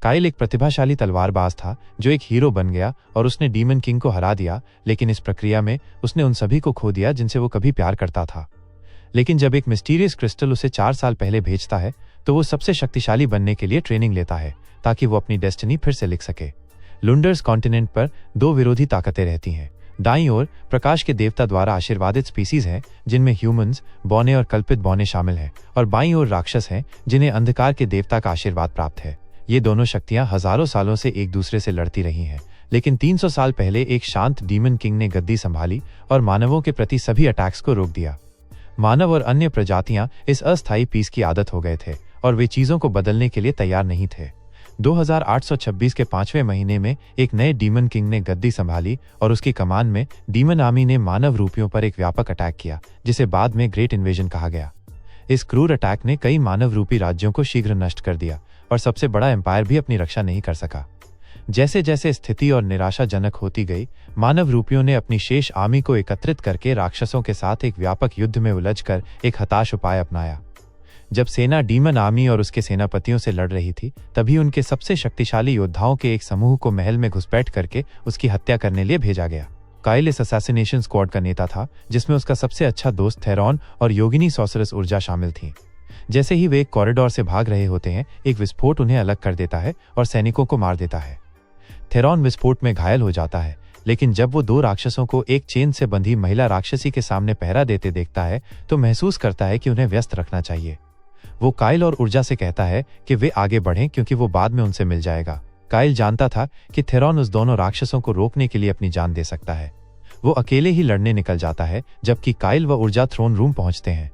Kyle एक प्रतिभाशाली तलवारबाज था जो एक हीरो बन गया और उसने डीमन किंग को हरा दिया, लेकिन इस प्रक्रिया में उसने उन सभी को खो दिया जिनसे वो कभी प्यार करता था। लेकिन जब एक मिस्टीरियस क्रिस्टल उसे 4 साल पहले भेजता है तो वो सबसे शक्तिशाली बनने के लिए ट्रेनिंग लेता है ताकि वो अपनी डेस्टिनी फिर से लिख सके। लुंडर्स कॉन्टिनेंट पर 2 विरोधी ताकतें रहती हैं। दाईं ओर प्रकाश के देवता द्वारा आशीर्वादित स्पीसीज हैं जिनमें ह्यूमंस, बौने और कल्पित बौने शामिल हैं, और बाईं ओर राक्षस हैं जिन्हें अंधकार के देवता का आशीर्वाद प्राप्त है। ये दोनों शक्तियां हजारों सालों से एक दूसरे से लड़ती रही हैं, लेकिन 300 साल पहले एक शांत डीमन किंग ने गद्दी संभाली और मानवों के प्रति सभी अटैक्स को रोक दिया। मानव और अन्य प्रजातियां इस अस्थायी पीस की आदत हो गए थे और वे चीजों को बदलने के लिए तैयार नहीं थे। 2826 के 5वें महीने में एक नए डीमन किंग ने गद्दी संभाली और उसकी कमान में डीमन आर्मी ने मानव रूपियों पर एक व्यापक अटैक किया जिसे बाद में ग्रेट इन्वेजन कहा गया। इस क्रूर अटैक ने कई मानव रूपी राज्यों को शीघ्र नष्ट कर दिया और सबसे बड़ा एम्पायर भी अपनी रक्षा नहीं कर सका। जैसे जैसे स्थिति और निराशाजनक होती गई, मानव रूपियों ने अपनी शेष आर्मी को एकत्रित करके राक्षसों के साथ एक व्यापक युद्ध में उलझकर एक हताश उपाय अपनाया। जब सेना डीमन आर्मी और उसके सेनापतियों से लड़ रही थी, तभी उनके सबसे शक्तिशाली योद्धाओं के एक समूह को महल में घुसपैठ करके उसकी हत्या करने लिए भेजा गया। काइल इस असैसिनेशन स्क्वाड का नेता था जिसमें उसका सबसे अच्छा दोस्त थेरॉन और योगिनी सॉर्सरस ऊर्जा शामिल थी। जैसे ही वे एक कॉरिडोर से भाग रहे होते हैं, एक विस्फोट उन्हें अलग कर देता है और सैनिकों को मार देता है। थेरॉन विस्फोट में घायल हो जाता है, लेकिन जब वो 2 राक्षसों को एक चेन से बंधी महिला राक्षसी के सामने पहरा देते देखता है तो महसूस करता है कि उन्हें व्यस्त रखना चाहिए। वो काइल और ऊर्जा से कहता है कि वे आगे बढ़ें क्योंकि वो बाद में उनसे मिल जाएगा। काइल जानता था कि थेरॉन उस दोनों राक्षसों को रोकने के लिए अपनी जान दे सकता है। वो अकेले ही लड़ने निकल जाता है जबकि काइल व ऊर्जा थ्रोन रूम पहुंचते हैं।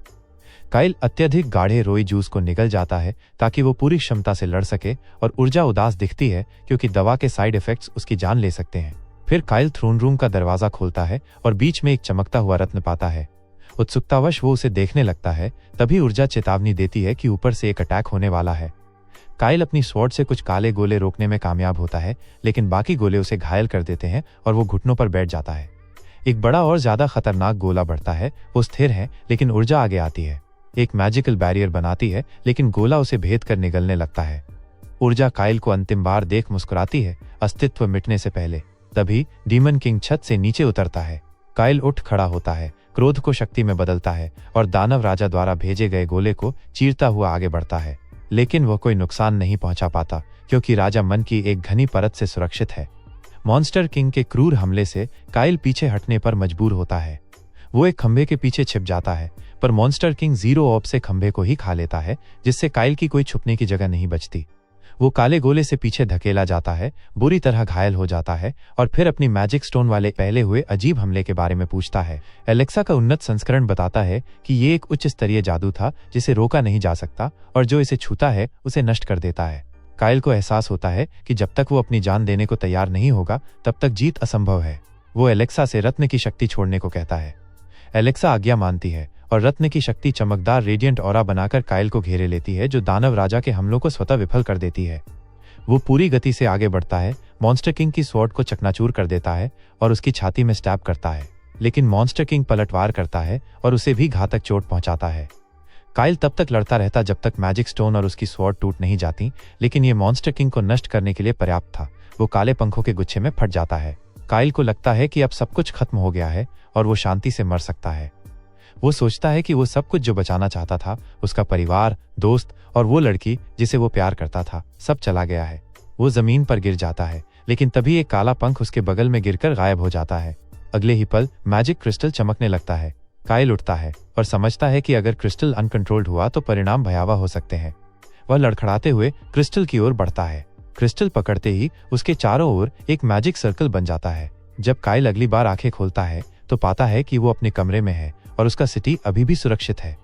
काइल अत्यधिक गाढ़े रोई जूस को निगल जाता है ताकि वो पूरी क्षमता से लड़ सके और ऊर्जा उदास दिखती है क्योंकि दवा के साइड इफेक्ट्स उसकी जान ले सकते हैं। फिर काइल थ्रोन रूम का दरवाजा खोलता है और बीच में एक चमकता हुआ रत्न पाता है। उत्सुकतावश वो उसे देखने लगता है, तभी ऊर्जा चेतावनी देती है कि ऊपर से एक अटैक होने वाला है। काइल अपनी स्वॉर्ड से कुछ काले गोले रोकने में कामयाब होता है, लेकिन बाकी गोले उसे घायल कर देते हैं और वो घुटनों पर बैठ जाता है। एक बड़ा और ज्यादा खतरनाक गोला बढ़ता है। वो स्थिर है लेकिन ऊर्जा आगे आती है, एक मैजिकल बैरियर बनाती है, लेकिन गोला उसे भेद कर निगलने लगता है। ऊर्जा काइल को अंतिम बार देख मुस्कुराती है, अस्तित्व मिटने से पहले। तभी डीमन किंग छत से नीचे उतरता है। काइल उठ खड़ा होता है, क्रोध को शक्ति में बदलता है और दानव राजा द्वारा भेजे गए गोले को चीरता हुआ आगे बढ़ता है, लेकिन वह कोई नुकसान नहीं पहुंचा पाता क्योंकि राजा मन की एक घनी परत से सुरक्षित है। मॉन्स्टर किंग के क्रूर हमले से काइल पीछे हटने पर मजबूर होता है। वो एक खंभे के पीछे छिप जाता है, पर मॉन्स्टर किंग 0 ऑप से खंभे को ही खा लेता है, जिससे काइल की कोई छुपने की जगह नहीं बचती। वो काले गोले से पीछे धकेला जाता है, बुरी तरह घायल हो जाता है और फिर अपनी मैजिक स्टोन वाले पहले हुए अजीब हमले के बारे में पूछता है। एलेक्सा का उन्नत संस्करण बताता है कि ये एक उच्च स्तरीय जादू था जिसे रोका नहीं जा सकता और जो इसे छूता है उसे नष्ट कर देता है। काइल को एहसास होता है कि जब तक वो अपनी जान देने को तैयार नहीं होगा तब तक जीत असंभव है। वो एलेक्सा से रत्न की शक्ति छोड़ने को कहता है। एलेक्सा आज्ञा मानती है और रत्न की शक्ति चमकदार रेडिएंट ऑरा बनाकर काइल को घेरे लेती है, जो दानव राजा के हमलों को स्वतः विफल कर देती है। वो पूरी गति से आगे बढ़ता है, मॉन्स्टर किंग की स्वॉर्ड को चकनाचूर कर देता है और उसकी छाती में स्टैब करता है, लेकिन मॉन्स्टर किंग पलटवार करता है और उसे भी घातक चोट पहुंचाता है। काइल तब तक लड़ता रहता जब तक मैजिक स्टोन और उसकी स्वॉर्ड टूट नहीं जाती, लेकिन ये मॉन्स्टर किंग को नष्ट करने के लिए पर्याप्त था। वो काले पंखों के गुच्छे में फट जाता है। काइल को लगता है कि अब सब कुछ खत्म हो गया है और वो शांति से मर सकता है। वो सोचता है कि वो सब कुछ जो बचाना चाहता था, उसका परिवार, दोस्त और वो लड़की जिसे वो प्यार करता था, सब चला गया है। वो जमीन पर गिर जाता है, लेकिन तभी एक काला पंख उसके बगल में गिरकर गायब हो जाता है। अगले ही पल मैजिक क्रिस्टल चमकने लगता है। काइल उठता है और समझता है कि अगर क्रिस्टल अनकंट्रोल्ड हुआ तो परिणाम भयावह हो सकते हैं। वह लड़खड़ाते हुए क्रिस्टल की ओर बढ़ता है। क्रिस्टल पकड़ते ही उसके चारों ओर एक मैजिक सर्कल बन जाता है। जब काइल अगली बार आंखें खोलता है तो पाता है कि वो अपने कमरे में है और उसका सिटी अभी भी सुरक्षित है।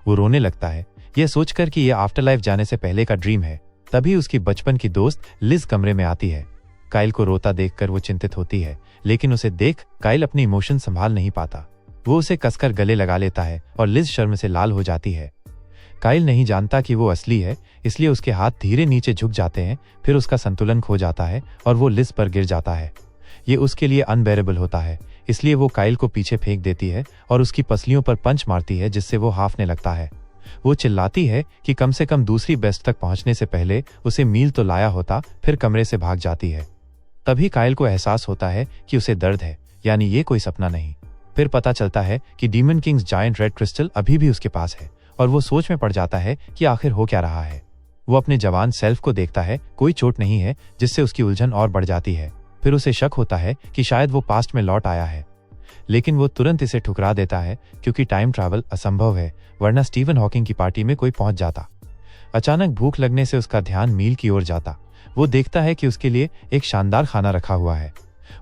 वो रोने लगता है, यह सोचकर कि यह आफ्टरलाइफ जाने से पहले का ड्रीम है। तभी उसकी बचपन की दोस्त लिज कमरे में आती है। काइल को रोता देखकर वो चिंतित होती है, लेकिन उसे देख काइल अपनी इमोशन संभाल नहीं पाता। वो उसे कसकर गले लगा लेता है और लिज शर्म से लाल हो जाती है। काइल नहीं जानता कि वो असली है, इसलिए उसके हाथ धीरे नीचे झुक जाते हैं। फिर उसका संतुलन खो जाता है और वो लिज पर गिर जाता है। ये उसके लिए अनबेरेबल होता है, इसलिए वो काइल को पीछे फेंक देती है और उसकी पसलियों पर पंच मारती है, जिससे वो हाफने लगता है। वो चिल्लाती है कि कम से कम दूसरी बेस्ट तक पहुंचने से पहले उसे मील तो लाया होता, फिर कमरे से भाग जाती है। तभी काइल को एहसास होता है कि उसे दर्द है, यानी ये कोई सपना नहीं। फिर पता चलता है कि demon Kings giant red crystal अभी भी उसके पास है और वो सोच में पड़ जाता है कि आखिर हो क्या रहा है। वो अपने जवान सेल्फ को देखता है, कोई चोट नहीं है, जिससे उसकी उलझन और बढ़ जाती है। फिर उसे शक होता है कि शायद वो पास्ट में लौट आया है, लेकिन वो तुरंत इसे ठुकरा देता है क्योंकि टाइम ट्रैवल असंभव है, वरना स्टीवन हॉकिंग की पार्टी में कोई पहुंच जाता। अचानक भूख लगने से उसका ध्यान मील की ओर जाता। वो देखता है कि उसके लिए एक शानदार खाना रखा हुआ है।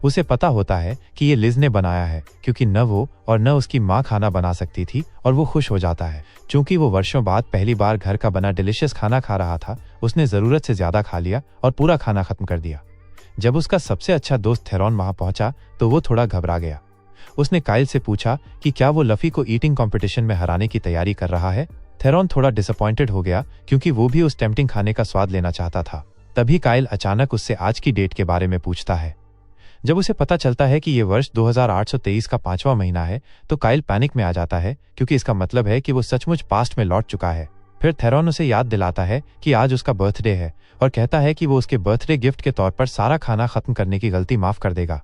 उसे पता होता है कि ये लिज ने बनाया है, क्योंकि न वो और न उसकी माँ खाना बना सकती थी, और वो खुश हो जाता है। चूंकि वो वर्षों बाद पहली बार घर का बना डिलिशियस खाना खा रहा था, उसने जरूरत से ज्यादा खा लिया और पूरा खाना खत्म कर दिया। जब उसका सबसे अच्छा दोस्त थेरॉन वहां पहुंचा तो वो थोड़ा घबरा गया। उसने काइल से पूछा कि क्या वो लफी को ईटिंग कंपटीशन में हराने की तैयारी कर रहा है। थेरॉन थोड़ा डिसअपॉइंटेड हो गया, क्योंकि वो भी उस टेम्पटिंग खाने का स्वाद लेना चाहता था। तभी काइल अचानक उससे आज की डेट के बारे में पूछता है। जब उसे पता चलता है कि ये वर्ष 2823 का 5वां महीना है, तो काइल पैनिक में आ जाता है, क्योंकि इसका मतलब है कि वो सचमुच पास्ट में लौट चुका है। फिर थेरॉन उसे याद दिलाता है कि आज उसका बर्थडे है और कहता है कि वो उसके बर्थडे गिफ्ट के तौर पर सारा खाना खत्म करने की गलती माफ कर देगा।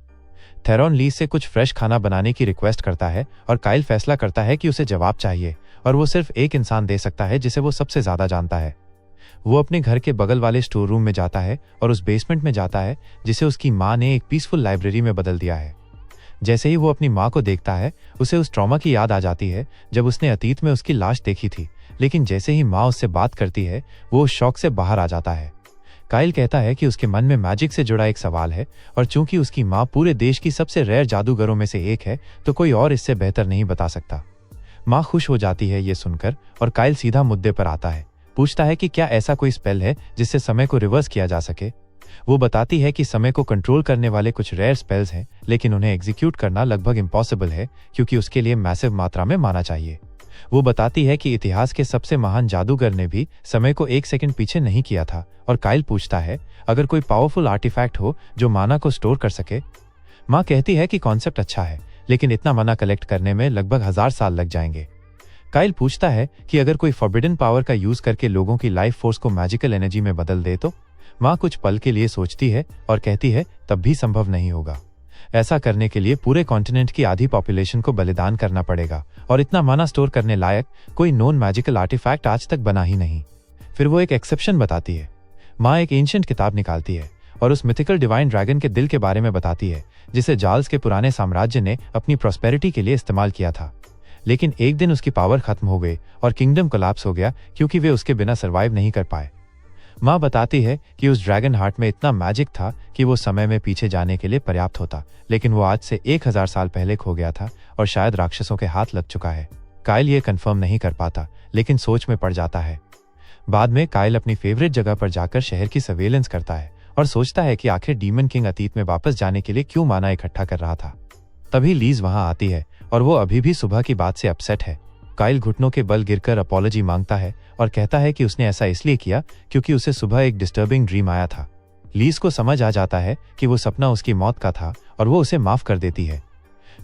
थेरॉन लीज से कुछ फ्रेश खाना बनाने की रिक्वेस्ट करता है और काइल फैसला करता है कि उसे जवाब चाहिए, और वो सिर्फ एक इंसान दे सकता है जिसे वो सबसे ज्यादा जानता है। वो अपने घर के बगल वाले स्टोर रूम में जाता है और उस बेसमेंट में जाता है जिसे उसकी माँ ने एक पीसफुल लाइब्रेरी में बदल दिया है। जैसे ही वो अपनी माँ को देखता है, उसे उस ट्रॉमा की याद आ जाती है जब उसने अतीत में उसकी लाश देखी थी। लेकिन जैसे ही माँ उससे बात करती है, वो उस शौक से बाहर आ जाता है। काइल कहता है कि उसके मन में मैजिक से जुड़ा एक सवाल है, और चूंकि उसकी माँ पूरे देश की सबसे रेयर जादूगरों में से एक है, तो कोई और इससे बेहतर नहीं बता सकता। माँ खुश हो जाती है ये सुनकर, और काइल सीधा मुद्दे पर आता है। पूछता है कि क्या ऐसा कोई स्पेल है जिससे समय को रिवर्स किया जा सके। वो बताती है कि समय को कंट्रोल करने वाले कुछ रेयर स्पेल्स हैं, लेकिन उन्हें एग्जीक्यूट करना लगभग इम्पॉसिबल है, क्योंकि उसके लिए मैसिव मात्रा में माना चाहिए। वो बताती है कि इतिहास के सबसे महान जादूगर ने भी समय को 1 सेकंड पीछे नहीं किया था। और काइल पूछता है, अगर कोई पावरफुल आर्टिफैक्ट हो जो माना को स्टोर कर सके। माँ कहती है कि कॉन्सेप्ट अच्छा है, लेकिन इतना माना कलेक्ट करने में लगभग 1000 साल लग जाएंगे। काइल पूछता है कि अगर कोई फॉरबिडन पावर का यूज करके लोगों की लाइफ फोर्स को मैजिकल एनर्जी में बदल दे तो। माँ कुछ पल के लिए सोचती है और कहती है, तब भी संभव नहीं होगा। ऐसा करने के लिए पूरे कॉन्टिनेंट की आधी पॉपुलेशन को बलिदान करना पड़ेगा, और इतना माना स्टोर करने लायक कोई नॉन मैजिकल आर्टिफैक्ट आज तक बना ही नहीं। फिर वो एक एक्सेप्शन बताती है। माँ एक एंशिएंट किताब निकालती है और उस मिथिकल डिवाइन ड्रैगन के दिल के बारे में बताती है, जिसे जार्ल्स के पुराने साम्राज्य ने अपनी प्रॉस्पेरिटी के लिए इस्तेमाल किया था। लेकिन एक दिन उसकी पावर खत्म हो गई और किंगडम कोलैप्स हो गया, क्योंकि वे उसके बिना सर्वाइव नहीं कर पाए। माँ बताती है कि उस ड्रैगन हार्ट में इतना मैजिक था कि वो समय में पीछे जाने के लिए पर्याप्त होता, लेकिन वो आज से 1000 साल पहले खो गया था और शायद राक्षसों के हाथ लग चुका है। काइल ये कंफर्म नहीं कर पाता, लेकिन सोच में पड़ जाता है। बाद में काइल अपनी फेवरेट जगह पर जाकर शहर की सर्वेलेंस करता है और सोचता है कि आखिर डीमन किंग अतीत में वापस जाने के लिए क्यों माना इकट्ठा कर रहा था। तभी लीज वहां आती है और वो अभी भी सुबह की बात से अपसेट है। काइल घुटनों के बल गिरकर अपॉलॉजी मांगता है और कहता है कि उसने ऐसा इसलिए किया क्योंकि उसे सुबह एक डिस्टर्बिंग ड्रीम आया था। लीज को समझ आ जाता है कि वो सपना उसकी मौत का था और वो उसे माफ कर देती है।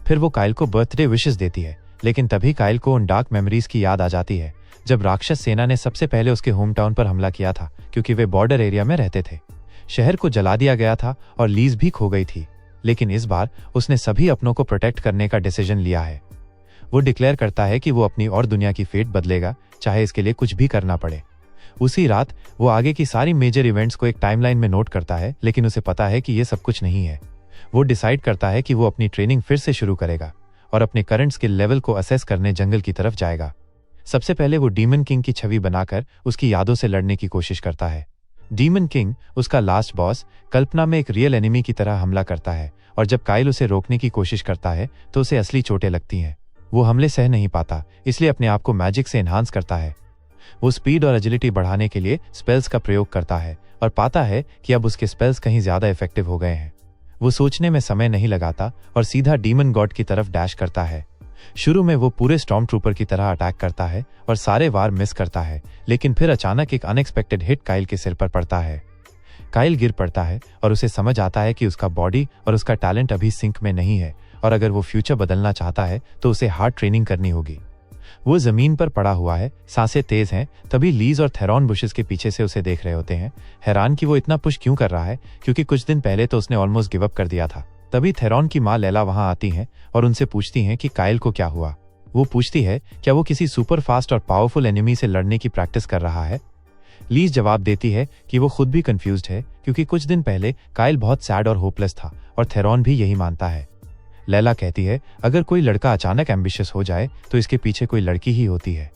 फिर वो काइल को बर्थडे विशेस देती है, लेकिन तभी काइल को उन डार्क मेमोरीज की याद आ जाती है जब राक्षस सेना ने सबसे पहले उसके होम टाउन पर हमला किया था, क्योंकि वे बॉर्डर एरिया में रहते थे। शहर को जला दिया गया था और लीज भी खो गई थी, लेकिन इस बार उसने सभी अपनों को प्रोटेक्ट करने का डिसीजन लिया है। वो डिक्लेयर करता है कि वो अपनी और दुनिया की फेट बदलेगा, चाहे इसके लिए कुछ भी करना पड़े। उसी रात वो आगे की सारी मेजर इवेंट्स को एक टाइमलाइन में नोट करता है, लेकिन उसे पता है कि ये सब कुछ नहीं है। वो डिसाइड करता है कि वो अपनी ट्रेनिंग फिर से शुरू करेगा और अपने करंट स्किल लेवल को असेस करने जंगल की तरफ जाएगा। सबसे पहले वो डीमन किंग की छवि बनाकर उसकी यादों से लड़ने की कोशिश करता है। डीमन किंग, उसका लास्ट बॉस, कल्पना में एक रियल एनिमी की तरह हमला करता है, और जब काइल उसे रोकने की कोशिश करता है तो उसे असली चोटें लगती हैं। वो हमले सह नहीं पाता, इसलिए अपने आप को मैजिक से एनहांस करता है। वो स्पीड और एजिलिटी बढ़ाने के लिए स्पेल्स का प्रयोग करता है और पाता है कि अब उसके स्पेल्स कहीं ज्यादा इफेक्टिव हो गए हैं। वो सोचने में समय नहीं लगाता और सीधा डीमन गॉड की तरफ डैश करता है। शुरू में वो पूरे स्टॉर्म ट्रूपर की तरह अटैक करता है और सारे वार मिस करता है, लेकिन फिर अचानक एक अनएक्सपेक्टेड हिट काइल के सिर पर पड़ता है। काइल गिर पड़ता है और उसे समझ आता है कि उसका बॉडी और उसका टैलेंट अभी सिंक में नहीं है, और अगर वो फ्यूचर बदलना चाहता है तो उसे हार्ड ट्रेनिंग करनी होगी। वो जमीन पर पड़ा हुआ है, सांसें तेज हैं। तभी लीज और थेरॉन बुशेस के पीछे से उसे देख रहे होते हैं, हैरान कि वो इतना पुश क्यों कर रहा है, क्योंकि कुछ दिन पहले तो उसने ऑलमोस्ट गिव अप कर दिया था। तभी थेरॉन की माँ लैला वहां आती हैं और उनसे पूछती हैं कि काइल को क्या हुआ। वो पूछती है क्या वो किसी सुपर फास्ट और पावरफुल एनिमी से लड़ने की प्रैक्टिस कर रहा है। लीज जवाब देती है कि वो खुद भी कंफ्यूज्ड है, क्योंकि कुछ दिन पहले काइल बहुत सैड और होपलेस था और थेरॉन भी यही मानता है। लैला कहती है अगर कोई लड़का अचानक एम्बिशियस हो जाए तो इसके पीछे कोई लड़की ही होती है।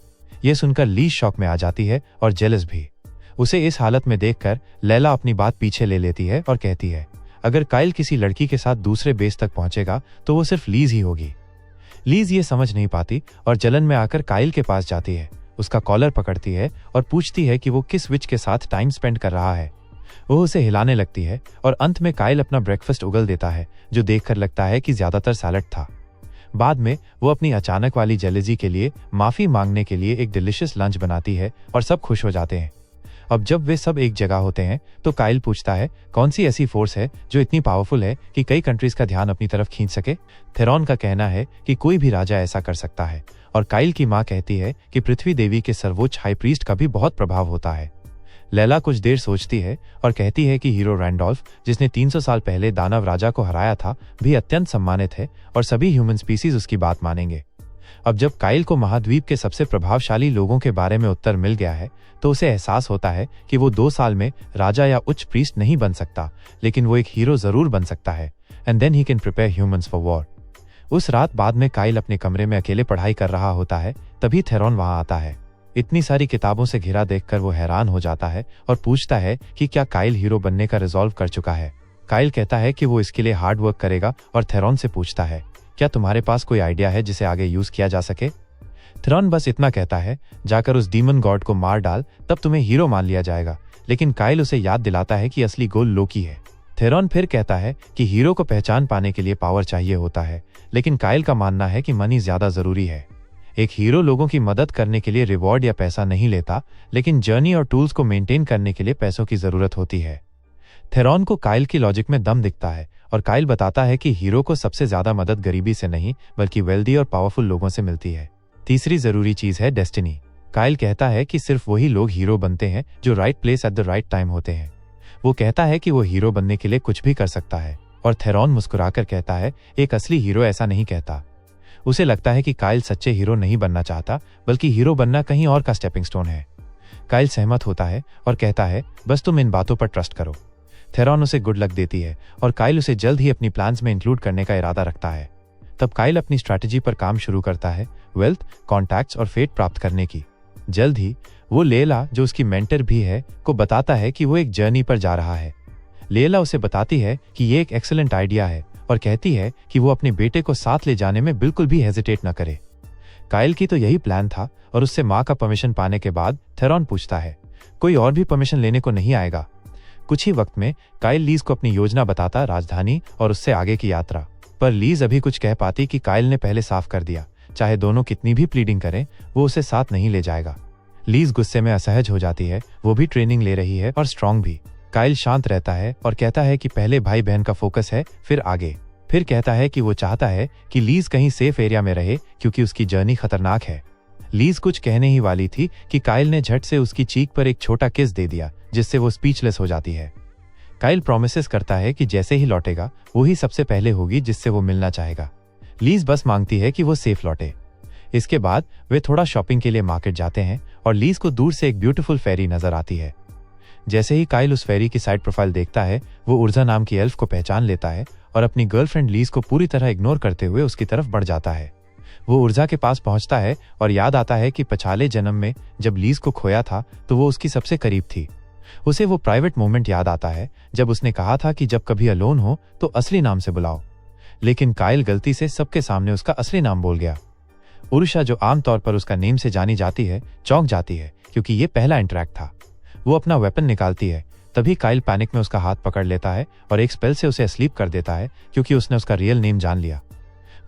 यह सुनकर लीज शॉक में आ जाती है और जेलस भी। उसे इस हालत में देखकर लैला अपनी बात पीछे ले लेती है और कहती है अगर काइल किसी लड़की के साथ दूसरे बेस तक पहुंचेगा तो वो सिर्फ लीज ही होगी। लीज ये समझ नहीं पाती और जलन में आकर काइल के पास जाती है, उसका कॉलर पकड़ती है और पूछती है कि वो किस विच के साथ टाइम स्पेंड कर रहा है। वो उसे हिलाने लगती है और अंत में काइल अपना ब्रेकफास्ट उगल देता है, जो देखकर लगता है कि ज्यादातर सैलड था। बाद में वो अपनी अचानक वाली जेलसी के लिए माफी मांगने के लिए एक डिलिशियस लंच बनाती है और सब खुश हो जाते हैं। अब जब वे सब एक जगह होते हैं तो काइल पूछता है कौन सी ऐसी फोर्स है जो इतनी पावरफुल है कि कई कंट्रीज का ध्यान अपनी तरफ खींच सके। थेरॉन का कहना है कि कोई भी राजा ऐसा कर सकता है और काइल की माँ कहती है कि पृथ्वी देवी के सर्वोच्च हाई प्रीस्ट का भी बहुत प्रभाव होता है। लैला कुछ देर सोचती है और कहती है कि हीरो रैंडोल्फ, जिसने 300 साल पहले दानव राजा को हराया था, भी अत्यंत सम्मानित है और सभी ह्यूमन स्पीसीज उसकी बात मानेंगे। अब जब काइल को महाद्वीप के सबसे प्रभावशाली लोगों के बारे में उत्तर मिल गया है तो उसे एहसास होता है कि वो 2 साल में राजा या उच्च प्रीस्ट नहीं बन सकता, लेकिन वो एक हीरो जरूर बन सकता है। And then he can prepare humans for war. उस रात बाद में काइल अपने कमरे में अकेले पढ़ाई कर रहा होता है, तभी थेरॉन वहां आता है। इतनी सारी किताबों से घिरा देखकर वो हैरान हो जाता है और पूछता है कि क्या काइल हीरो बनने का रिजॉल्व कर चुका है। काइल कहता है कि वो इसके लिए हार्ड वर्क करेगा और थेरॉन से पूछता है क्या तुम्हारे पास कोई आइडिया है जिसे आगे यूज किया जा सके। थेरॉन बस इतना कहता है जाकर उस डीमन गॉड को मार डाल, तब तुम्हें हीरो मान लिया जाएगा, लेकिन काइल उसे याद दिलाता है कि असली गोल लोकी है। थेरॉन फिर कहता है कि हीरो को पहचान पाने के लिए पावर चाहिए होता है, लेकिन काइल का मानना है कि मनी ज्यादा जरूरी है। एक हीरो लोगों की मदद करने के लिए रिवॉर्ड या पैसा नहीं लेता, लेकिन जर्नी और टूल्स को मेंटेन करने के लिए पैसों की जरूरत होती है। थेरॉन को काइल की लॉजिक में दम दिखता है और काइल बताता है कि हीरो को सबसे ज्यादा मदद गरीबी से नहीं बल्कि वेल्दी और पावरफुल लोगों से मिलती है। तीसरी जरूरी चीज है डेस्टिनी। काइल कहता है कि सिर्फ वही लोग हीरो बनते हैं जो right place at the right time होते हैं। वो कहता है कि वो हीरो बनने के लिए कुछ भी कर सकता है और थेरॉन मुस्कुराकर कहता है एक असली हीरो ऐसा नहीं कहता। उसे लगता है कि काइल सच्चे हीरो नहीं बनना चाहता, बल्कि हीरो बनना कहीं और का स्टेपिंग स्टोन है। काइल सहमत होता है और कहता है बस तुम इन बातों पर ट्रस्ट करो। थेरॉन उसे गुड लक देती है और काइल उसे जल्द ही अपनी प्लान्स में इंक्लूड करने का इरादा रखता है। तब काइल अपनी स्ट्रैटेजी पर काम शुरू करता है, वेल्थ, कॉन्टैक्ट्स और फेट प्राप्त करने की। जल्द ही वो लेला, जो उसकी मेंटर भी है, को बताता है कि वो एक जर्नी पर जा रहा है। लेला उसे बताती है कि ये एक एक्सीलेंट आइडिया है और कहती है कि वो अपने बेटे को साथ ले जाने में बिल्कुल भी हेजिटेट न करे। काइल की तो यही प्लान था और उससे माँ का परमिशन पाने के बाद थेरॉन पूछता है कोई और भी परमिशन लेने को नहीं आएगा। कुछ ही वक्त में काइल लीज को अपनी योजना बताता राजधानी और उससे आगे की यात्रा, पर लीज अभी कुछ कह पाती कि काइल ने पहले साफ कर दिया चाहे दोनों कितनी भी प्लीडिंग करें वो उसे साथ नहीं ले जाएगा। लीज गुस्से में असहज हो जाती है, वो भी ट्रेनिंग ले रही है और स्ट्रांग भी। काइल शांत रहता है और कहता है कि पहले भाई बहन का फोकस है, फिर आगे। फिर कहता है कि वो चाहता है कि लीज कहीं सेफ एरिया में रहे क्योंकि उसकी जर्नी खतरनाक है। लीज कुछ कहने ही वाली थी कि काइल ने झट से उसकी चीख पर एक छोटा किस दे दिया, जिससे वो स्पीचलेस हो जाती है। काइल प्रोमिसेस करता है कि जैसे ही लौटेगा वो ही सबसे पहले होगी जिससे वो मिलना चाहेगा। लीज बस मांगती है कि वो सेफ लौटे। इसके बाद वे थोड़ा शॉपिंग के लिए मार्केट जाते हैं और लीज को दूर से एक ब्यूटीफुल फेरी नजर आती है। जैसे ही काइल उस फेरी की साइड प्रोफाइल देखता है वो उर्जा नाम की एल्फ को पहचान लेता है और अपनी गर्लफ्रेंड लीज को पूरी तरह इग्नोर करते हुए उसकी तरफ बढ़ जाता है। वो उर्जा के पास पहुंचता है और याद आता है कि पिछले जन्म में जब लीज को खोया था तो वो उसकी सबसे करीब थी। उसे वो प्राइवेट मोमेंट याद आता है जब उसने कहा था कि जब कभी अलोन हो तो असली नाम से बुलाओ, लेकिन काइल गलती से सबके सामने उसका असली नाम बोल गया। उर्जा, जो आमतौर पर उसका नेम से जानी जाती है, चौंक जाती है क्योंकि ये पहला इंटरैक्ट था। वो अपना वेपन निकालती है, तभी काइल पैनिक में उसका हाथ पकड़ लेता है और एक स्पेल से उसे स्लीप कर देता है क्योंकि उसने उसका रियल नेम जान लिया।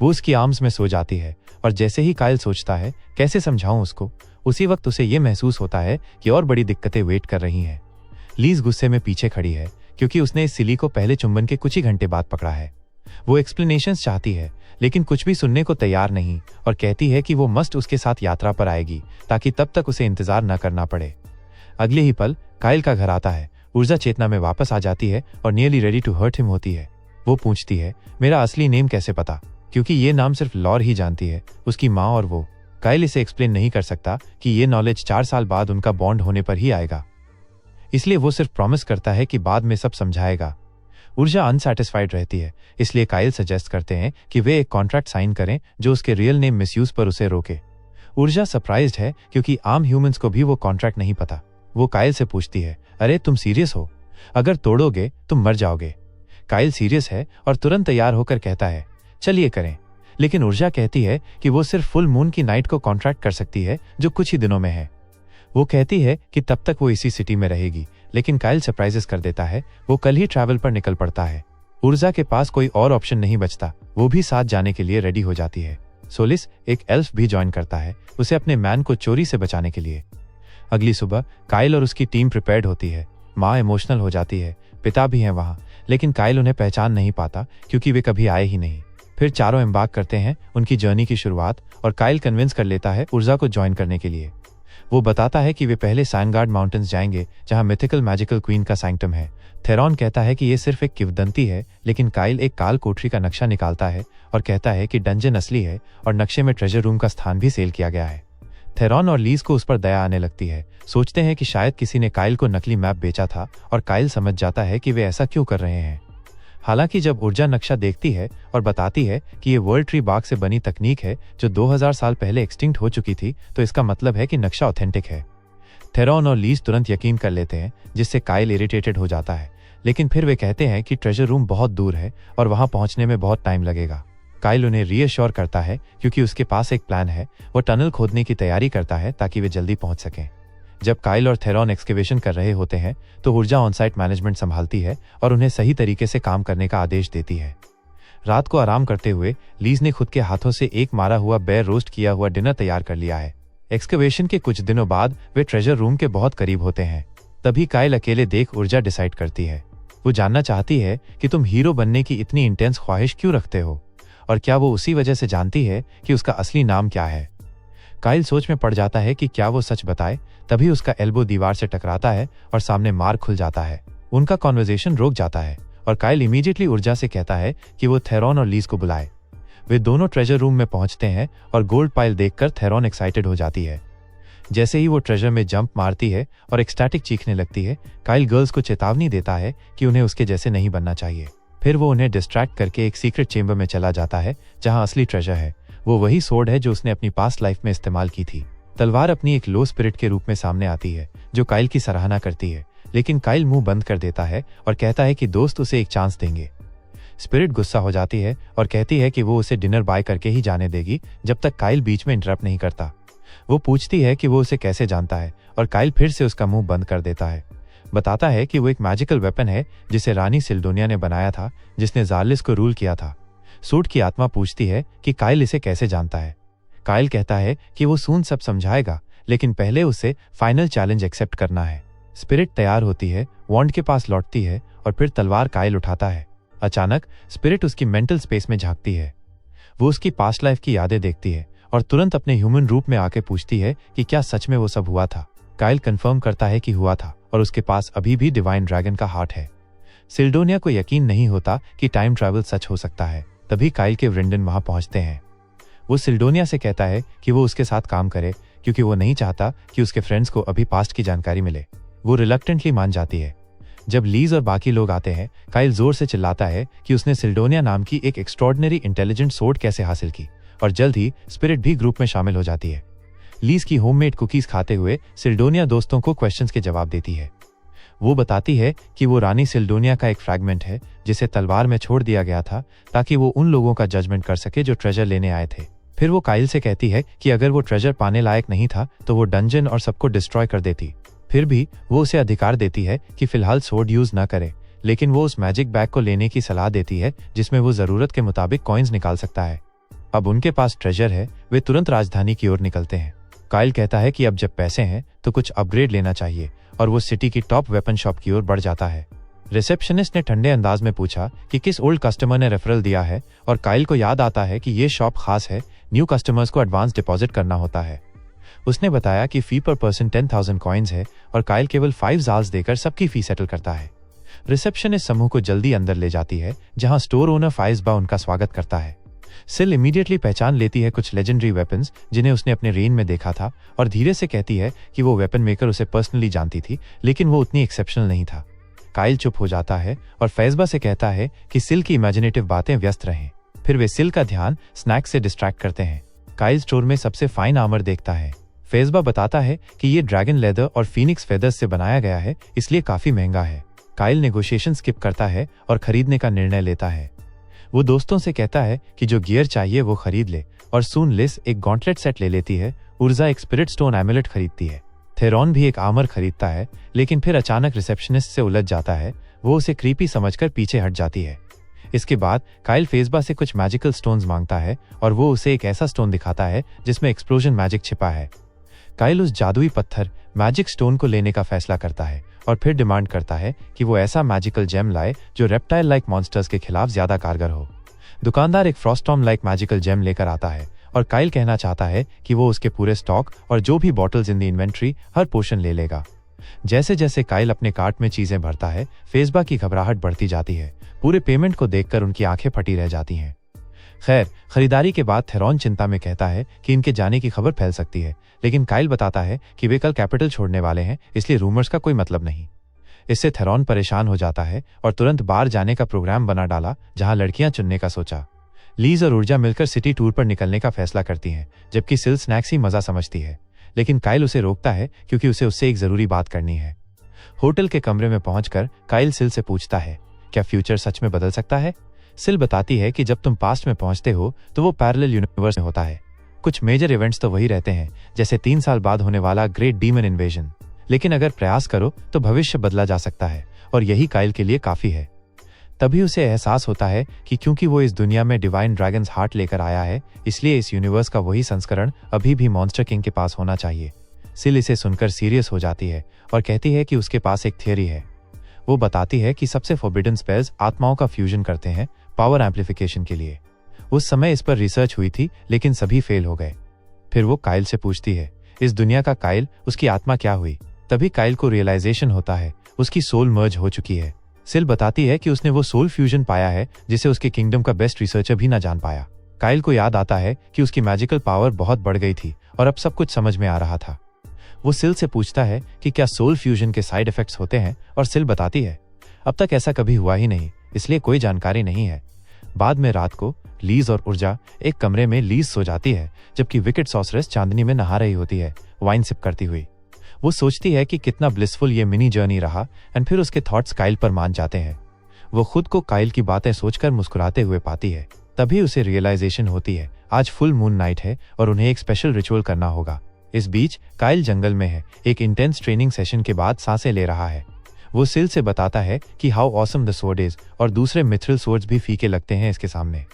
वो उसकी आर्म्स में सो जाती है और जैसे ही काइल सोचता है कैसे समझाऊं उसको, उसी वक्त उसे ये महसूस होता है कि और बड़ी दिक्कतें वेट कर रही हैं। लीज गुस्से में पीछे खड़ी है क्योंकि उसने इस सिली को पहले चुंबन के कुछ ही घंटे बाद पकड़ा है। वो एक्सप्लेनेशंस चाहती है, लेकिन कुछ भी सुनने को तैयार नहीं और कहती है कि वो मस्ट उसके साथ यात्रा पर आएगी ताकि तब तक उसे इंतजार न करना पड़े। अगले ही पल काइल का घर आता है। ऊर्जा चेतना में वापस आ जाती है और nearly ready to hurt him होती है। वो पूछती है, मेरा असली नेम कैसे पता, क्योंकि ये नाम सिर्फ लॉर ही जानती है, उसकी माँ और वो। काइल इसे एक्सप्लेन नहीं कर सकता कि ये नॉलेज 4 साल बाद उनका बॉन्ड होने पर ही आएगा, इसलिए वो सिर्फ प्रॉमिस करता है कि बाद में सब समझाएगा। ऊर्जा अनसैटिस्फाइड रहती है, इसलिए काइल सजेस्ट करते हैं कि वे एक कॉन्ट्रैक्ट साइन करें जो उसके रियल नेम मिसयूज पर उसे रोके। ऊर्जा सरप्राइज्ड है क्योंकि आम ह्यूमंस को भी वो कॉन्ट्रैक्ट नहीं पता। वो काइल से पूछती है, अरे तुम सीरियस हो? अगर तोड़ोगे तुम मर जाओगे। काइल सीरियस है और तुरंत तैयार होकर कहता है, चलिए करें। लेकिन ऊर्जा कहती है कि वो सिर्फ फुल मून की नाइट को कॉन्ट्रैक्ट कर सकती है जो कुछ ही दिनों में है। वो कहती है कि तब तक वो इसी सिटी में रहेगी, लेकिन काइल सरप्राइजेस कर देता है। वो कल ही ट्रैवल पर निकल पड़ता है। ऊर्जा के पास कोई और ऑप्शन नहीं बचता, वो भी साथ जाने के लिए रेडी हो जाती है। सोलिस एक एल्फ भी ज्वाइन करता है, उसे अपने मैन को चोरी से बचाने के लिए। अगली सुबह काइल और उसकी टीम प्रिपेयर्ड होती है। माँ इमोशनल हो जाती है, पिता भी हैं वहाँ, लेकिन काइल उन्हें पहचान नहीं पाता क्योंकि वे कभी आए ही नहीं। फिर चारों एम्बार्क करते हैं उनकी जर्नी की शुरुआत और काइल कन्विंस कर लेता है ऊर्जा को ज्वाइन करने के लिए। वो बताता है कि वे पहले सैनगार्ड माउंटेन्स जाएंगे जहां मिथिकल मैजिकल क्वीन का सैंक्टम है। थेरॉन कहता है कि ये सिर्फ एक किंवदंती है, लेकिन काइल एक काल कोठरी का नक्शा निकालता है और कहता है कि डंजन असली है और नक्शे में ट्रेजर रूम का स्थान भी सेल किया गया है। थेरॉन और लीज को उस पर दया आने लगती है, सोचते हैं कि शायद किसी ने काइल को नकली मैप बेचा था और काइल समझ जाता है कि वे ऐसा क्यों कर रहे हैं। हालांकि जब ऊर्जा नक्शा देखती है और बताती है कि ये वर्ल्ड ट्री बाग से बनी तकनीक है जो 2000 साल पहले एक्सटिंक्ट हो चुकी थी, तो इसका मतलब है कि नक्शा ऑथेंटिक है। थेरॉन और लीज तुरंत यकीन कर लेते हैं, जिससे काइल इरिटेटेड हो जाता है, लेकिन फिर वे कहते हैं कि ट्रेजर रूम बहुत दूर है और वहां पहुंचने में बहुत टाइम लगेगा। काइल उन्हें रीअश्योर करता है क्योंकि उसके पास एक प्लान है। वो टनल खोदने की तैयारी करता है ताकि वे जल्दी पहुंच सकें। जब काइल और थेरॉन एक्सकेवेशन कर रहे होते हैं तो ऊर्जा ऑनसाइट मैनेजमेंट संभालती है और उन्हें सही तरीके से काम करने का आदेश देती है। रात को आराम करते हुए लीज ने खुद के हाथों से एक मारा हुआ बेर रोस्ट किया हुआ डिनर तैयार कर लिया है। एक्सकेवेशन के कुछ दिनों बाद वे ट्रेजर रूम के बहुत करीब होते हैं। तभी काइल अकेले देख ऊर्जा डिसाइड करती है। वो जानना चाहती है कि तुम हीरो बनने की इतनी इंटेंस ख्वाहिश क्यों रखते हो, और क्या वो उसी वजह से जानती है कि उसका असली नाम क्या है। काइल सोच में पड़ जाता है कि क्या वो सच बताए। तभी उसका एल्बो दीवार से टकराता है और सामने मार्ग खुल जाता है। उनका कॉन्वर्सेशन रुक जाता है और काइल इमीडिएटली ऊर्जा से कहता है कि वो थेरॉन और लीज को बुलाए। वे दोनों ट्रेजर रूम में पहुंचते हैं और गोल्ड पाइल देखकर थेरॉन एक्साइटेड हो जाती है। जैसे ही वो ट्रेजर में जंप मारती है और एक्सटैटिक चीखने लगती है, काइल गर्ल्स को चेतावनी देता है कि उन्हें उसके जैसे नहीं बनना चाहिए। फिर वो उन्हें डिस्ट्रैक्ट करके एक सीक्रेट चेंबर में चला जाता है जहां असली ट्रेजर है। वो वही सोर्ड है जो उसने अपनी पास्ट लाइफ में इस्तेमाल की थी। तलवार अपनी एक लो स्पिरिट के रूप में सामने आती है जो काइल की सराहना करती है, लेकिन काइल मुंह बंद कर देता है और कहता है कि दोस्त उसे एक चांस देंगे। स्पिरिट गुस्सा हो जाती है और कहती है कि वो उसे डिनर बाय करके ही जाने देगी जब तक काइल बीच में इंटरप्ट नहीं करता। वो पूछती है कि वो उसे कैसे जानता है और काइल फिर से उसका मुंह बंद कर देता है। बताता है कि वो एक मैजिकल वेपन है जिसे रानी सिल्डोनिया ने बनाया था, जिसने ज़ार्लिस को रूल किया था। सूट की आत्मा पूछती है कि काइल इसे कैसे जानता है। काइल कहता है कि वो सून सब समझाएगा, लेकिन पहले उसे फाइनल चैलेंज एक्सेप्ट करना है। स्पिरिट तैयार होती है, वॉन्ड के पास लौटती है और फिर तलवार काइल उठाता है। अचानक स्पिरिट उसकी मेंटल स्पेस में झांकती है। वो उसकी पास्ट लाइफ की यादें देखती है और तुरंत अपने ह्यूमन रूप में आके पूछती है कि क्या सच में वो सब हुआ था। काइल कंफर्म करता है कि हुआ था और उसके पास अभी भी डिवाइन ड्रैगन का हार्ट है। सिल्डोनिया को यकीन नहीं होता कि टाइम ट्रैवल सच हो सकता है। तभी काइल के व्रिंडन वहां पहुंचते हैं। वो सिल्डोनिया से कहता है कि वो उसके साथ काम करे क्योंकि वो नहीं चाहता कि उसके फ्रेंड्स को अभी पास्ट की जानकारी मिले। वो रिलक्टेंटली मान जाती है। जब लीज और बाकी लोग आते हैं, काइल जोर से चिल्लाता है कि उसने सिल्डोनिया नाम की एक एक्स्ट्रॉर्डिनरी इंटेलिजेंट सोर्ड कैसे हासिल की, और जल्द ही स्पिरिट भी ग्रुप में शामिल हो जाती है। लीज की होममेड कुकीज खाते हुए सिल्डोनिया दोस्तों को क्वेश्चंस के जवाब देती है। वो बताती है कि वो रानी सिल्डोनिया का एक फ्रैगमेंट है जिसे तलवार में छोड़ दिया गया था ताकि वो उन लोगों का जजमेंट कर सके जो ट्रेजर लेने आए थे। फिर वो काइल से कहती है कि अगर वो ट्रेजर पाने लायक नहीं था तो वो डंजन और सबको डिस्ट्रॉय कर देती। फिर भी वो उसे अधिकार देती है कि फिलहाल सोर्ड यूज ना करे, लेकिन वो उस मैजिक बैग को लेने की सलाह देती है जिसमें वो जरूरत के मुताबिक कॉइन्स निकाल सकता है। अब उनके पास ट्रेजर है, वे तुरंत राजधानी की ओर निकलते हैं। काइल कहता है कि अब जब पैसे हैं तो कुछ अपग्रेड लेना चाहिए और वो सिटी की टॉप वेपन शॉप की ओर बढ़ जाता है। रिसेप्शनिस्ट ने ठंडे अंदाज में पूछा कि किस ओल्ड कस्टमर ने रेफरल दिया है, और काइल को याद आता है कि ये शॉप खास है, न्यू कस्टमर्स को एडवांस डिपॉजिट करना होता है। उसने बताया कि फी पर पर्सन 10,000 कॉइन्स है और काइल केवल 5 जाल्स देकर सबकी फी सेटल करता है। रिसेप्शनिस्ट समूह को जल्दी अंदर ले जाती है, जहां स्टोर ओनर फाइजबा उनका स्वागत करता है। सिल इमीडिएटली पहचान लेती है कुछ लेजेंडरी वेपन्स जिन्हें उसने अपने रेन में देखा था, और धीरे से कहती है कि वो वेपन मेकर उसे पर्सनली जानती थी, लेकिन वो उतनी एक्सेप्शनल नहीं था। काइल चुप हो जाता है और फैजबा से कहता है कि सिल की इमेजिनेटिव बातें व्यस्त रहें। फिर वे सिल का ध्यान स्नैक्स से डिस्ट्रैक्ट करते हैं। काइल स्टोर में सबसे फाइन आर्मर देखता है। फैजबा बताता है कि ये ड्रैगन लेदर और फीनिक्स फेदर्स से बनाया गया है, इसलिए काफी महंगा है। काइल नेगोशिएशन स्किप करता है और खरीदने का निर्णय लेता है। वो दोस्तों से कहता है कि जो गियर चाहिए वो खरीद ले, और सून लिस एक गॉन्टलेट सेट ले लेती है। उर्जा एक स्पिरिट स्टोन एमुलेट खरीदती है। थेरॉन भी एक आर्मर खरीदता है, लेकिन फिर अचानक रिसेप्शनिस्ट से उलझ जाता है। वो उसे क्रीपी समझकर पीछे हट जाती है। इसके बाद काइल फैजबा से कुछ मैजिकल स्टोन्स मांगता है, और वो उसे एक ऐसा स्टोन दिखाता है जिसमें एक्सप्लोजन मैजिक छिपा है। काइल उस जादुई पत्थर मैजिक स्टोन को लेने का फैसला करता है और फिर डिमांड करता है कि वो ऐसा मैजिकल जेम लाए जो रेप्टाइल लाइक मॉन्स्टर्स के खिलाफ ज्यादा कारगर हो। दुकानदार एक फ्रॉस्टॉर्म लाइक मैजिकल जेम लेकर आता है, और काइल कहना चाहता है कि वो उसके पूरे स्टॉक और जो भी bottles in the inventory her portion ले लेगा। जैसे जैसे काइल अपने कार्ट में चीजें भरता है, फैजबा की घबराहट बढ़ती जाती है। पूरे पेमेंट को देखकर उनकी आंखें फटी रह जाती हैं। खैर, खरीदारी के बाद थेरॉन चिंता में कहता है कि इनके जाने की खबर फैल सकती है, लेकिन काइल बताता है कि वे कल कैपिटल छोड़ने वाले हैं, इसलिए रूमर्स का कोई मतलब नहीं। इससे थेरॉन परेशान हो जाता है और तुरंत बाहर जाने का प्रोग्राम बना डाला, जहां लड़कियां चुनने का सोचा। लीज और ऊर्जा मिलकर सिटी टूर पर निकलने का फैसला करती हैं, जबकि सिल स्नैक्स ही मजा समझती है, लेकिन काइल उसे रोकता है क्योंकि उसे उससे एक जरूरी बात करनी है। होटल के कमरे में पहुंचकर काइल सिल से पूछता है, क्या फ्यूचर सच में बदल सकता है? सिल बताती है कि जब तुम पास्ट में पहुंचते हो तो वो पैरेलल यूनिवर्स में होता है। कुछ मेजर इवेंट्स तो वही रहते हैं, जैसे 3 साल बाद होने वाला ग्रेट डीमन इन्वेजन, लेकिन अगर प्रयास करो तो भविष्य बदला जा सकता है, और यही काइल के लिए काफी है। तभी उसे एहसास होता है कि क्योंकि वो इस दुनिया में डिवाइन ड्रैगन्स हार्ट लेकर आया है, इसलिए इस यूनिवर्स का वही संस्करण अभी भी मॉन्स्टर किंग के पास होना चाहिए। सिल इसे सुनकर सीरियस हो जाती है और कहती है कि उसके पास एक थियरी है। वो बताती है कि सबसे फॉरबिडन स्पेल्स आत्माओं का फ्यूजन करते हैं पावर एम्प्लीफिकेशन के लिए। उस समय इस पर रिसर्च हुई थी, लेकिन सभी फेल हो गए। फिर वो काइल से पूछती है, इस दुनिया का काइल, उसकी आत्मा क्या हुई? तभी काइल को रियलाइजेशन होता है, उसकी सोल मर्ज हो चुकी है। सिल बताती है कि उसने वो सोल फ्यूजन पाया है जिसे उसके किंगडम का बेस्ट रिसर्चर भी ना जान पाया। काइल को याद आता है कि उसकी मैजिकल पावर बहुत बढ़ गई थी और अब सब कुछ समझ में आ रहा था। वो सिल से पूछता है कि क्या सोल फ्यूजन के साइड इफेक्ट्स होते हैं, और सिल बताती है, अब तक ऐसा कभी हुआ ही नहीं, इसलिए कोई जानकारी नहीं है। बाद में रात को लीज और ऊर्जा एक कमरे में लीज सो जाती है, जबकि विकेट सॉसरेस चांदनी में नहा रही होती है, वाइन सिप करती हुई। वो सोचती है कि कितना ब्लिसफुल ये मिनी जर्नी रहा, एंड फिर उसके थॉट्स काइल पर मान जाते हैं। वो खुद को काइल की बातें सोचकर मुस्कुराते हुए पाती है। तभी उसे रियलाइजेशन होती है, आज फुल मून नाइट है और उन्हें एक स्पेशल रिचुअल करना होगा। इस बीच काइल जंगल में है, एक इंटेंस ट्रेनिंग सेशन के बाद सांसें ले रहा है। वो सिल से बताता है कि how awesome the sword is, और दूसरे मिथ्रिल स्वॉर्ड्स भी फीके लगते हैं इसके सामने।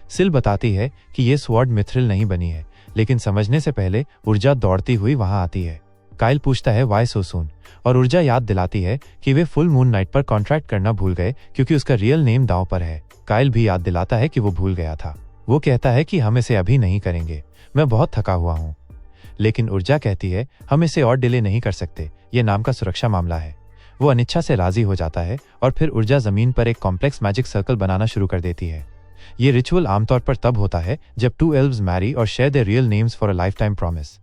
सिल बताती है कि ये स्वॉर्ड मिथ्रिल नहीं बनी है, लेकिन समझने से पहले ऊर्जा दौड़ती हुई वहां आती है। काइल पूछता है व्हाई सो सून, और ऊर्जा याद दिलाती है कि वे फुल मून नाइट पर कॉन्ट्रैक्ट करना भूल गए क्योंकि उसका रियल नेम दांव पर है। काइल भी याद दिलाता है कि वो भूल गया था। वो कहता है कि हम इसे अभी नहीं करेंगे, मैं बहुत थका हुआ हूँ। लेकिन ऊर्जा कहती है, हम इसे और डिले नहीं कर सकते, ये नाम का सुरक्षा मामला है। वो अनिच्छा से राजी हो जाता है और फिर ऊर्जा जमीन पर एक कॉम्प्लेक्स मैजिक सर्कल बनाना शुरू कर देती है। ये रिचुअल आमतौर पर तब होता है जब 2 एल्व्स मैरी और share their real names for a life time promise.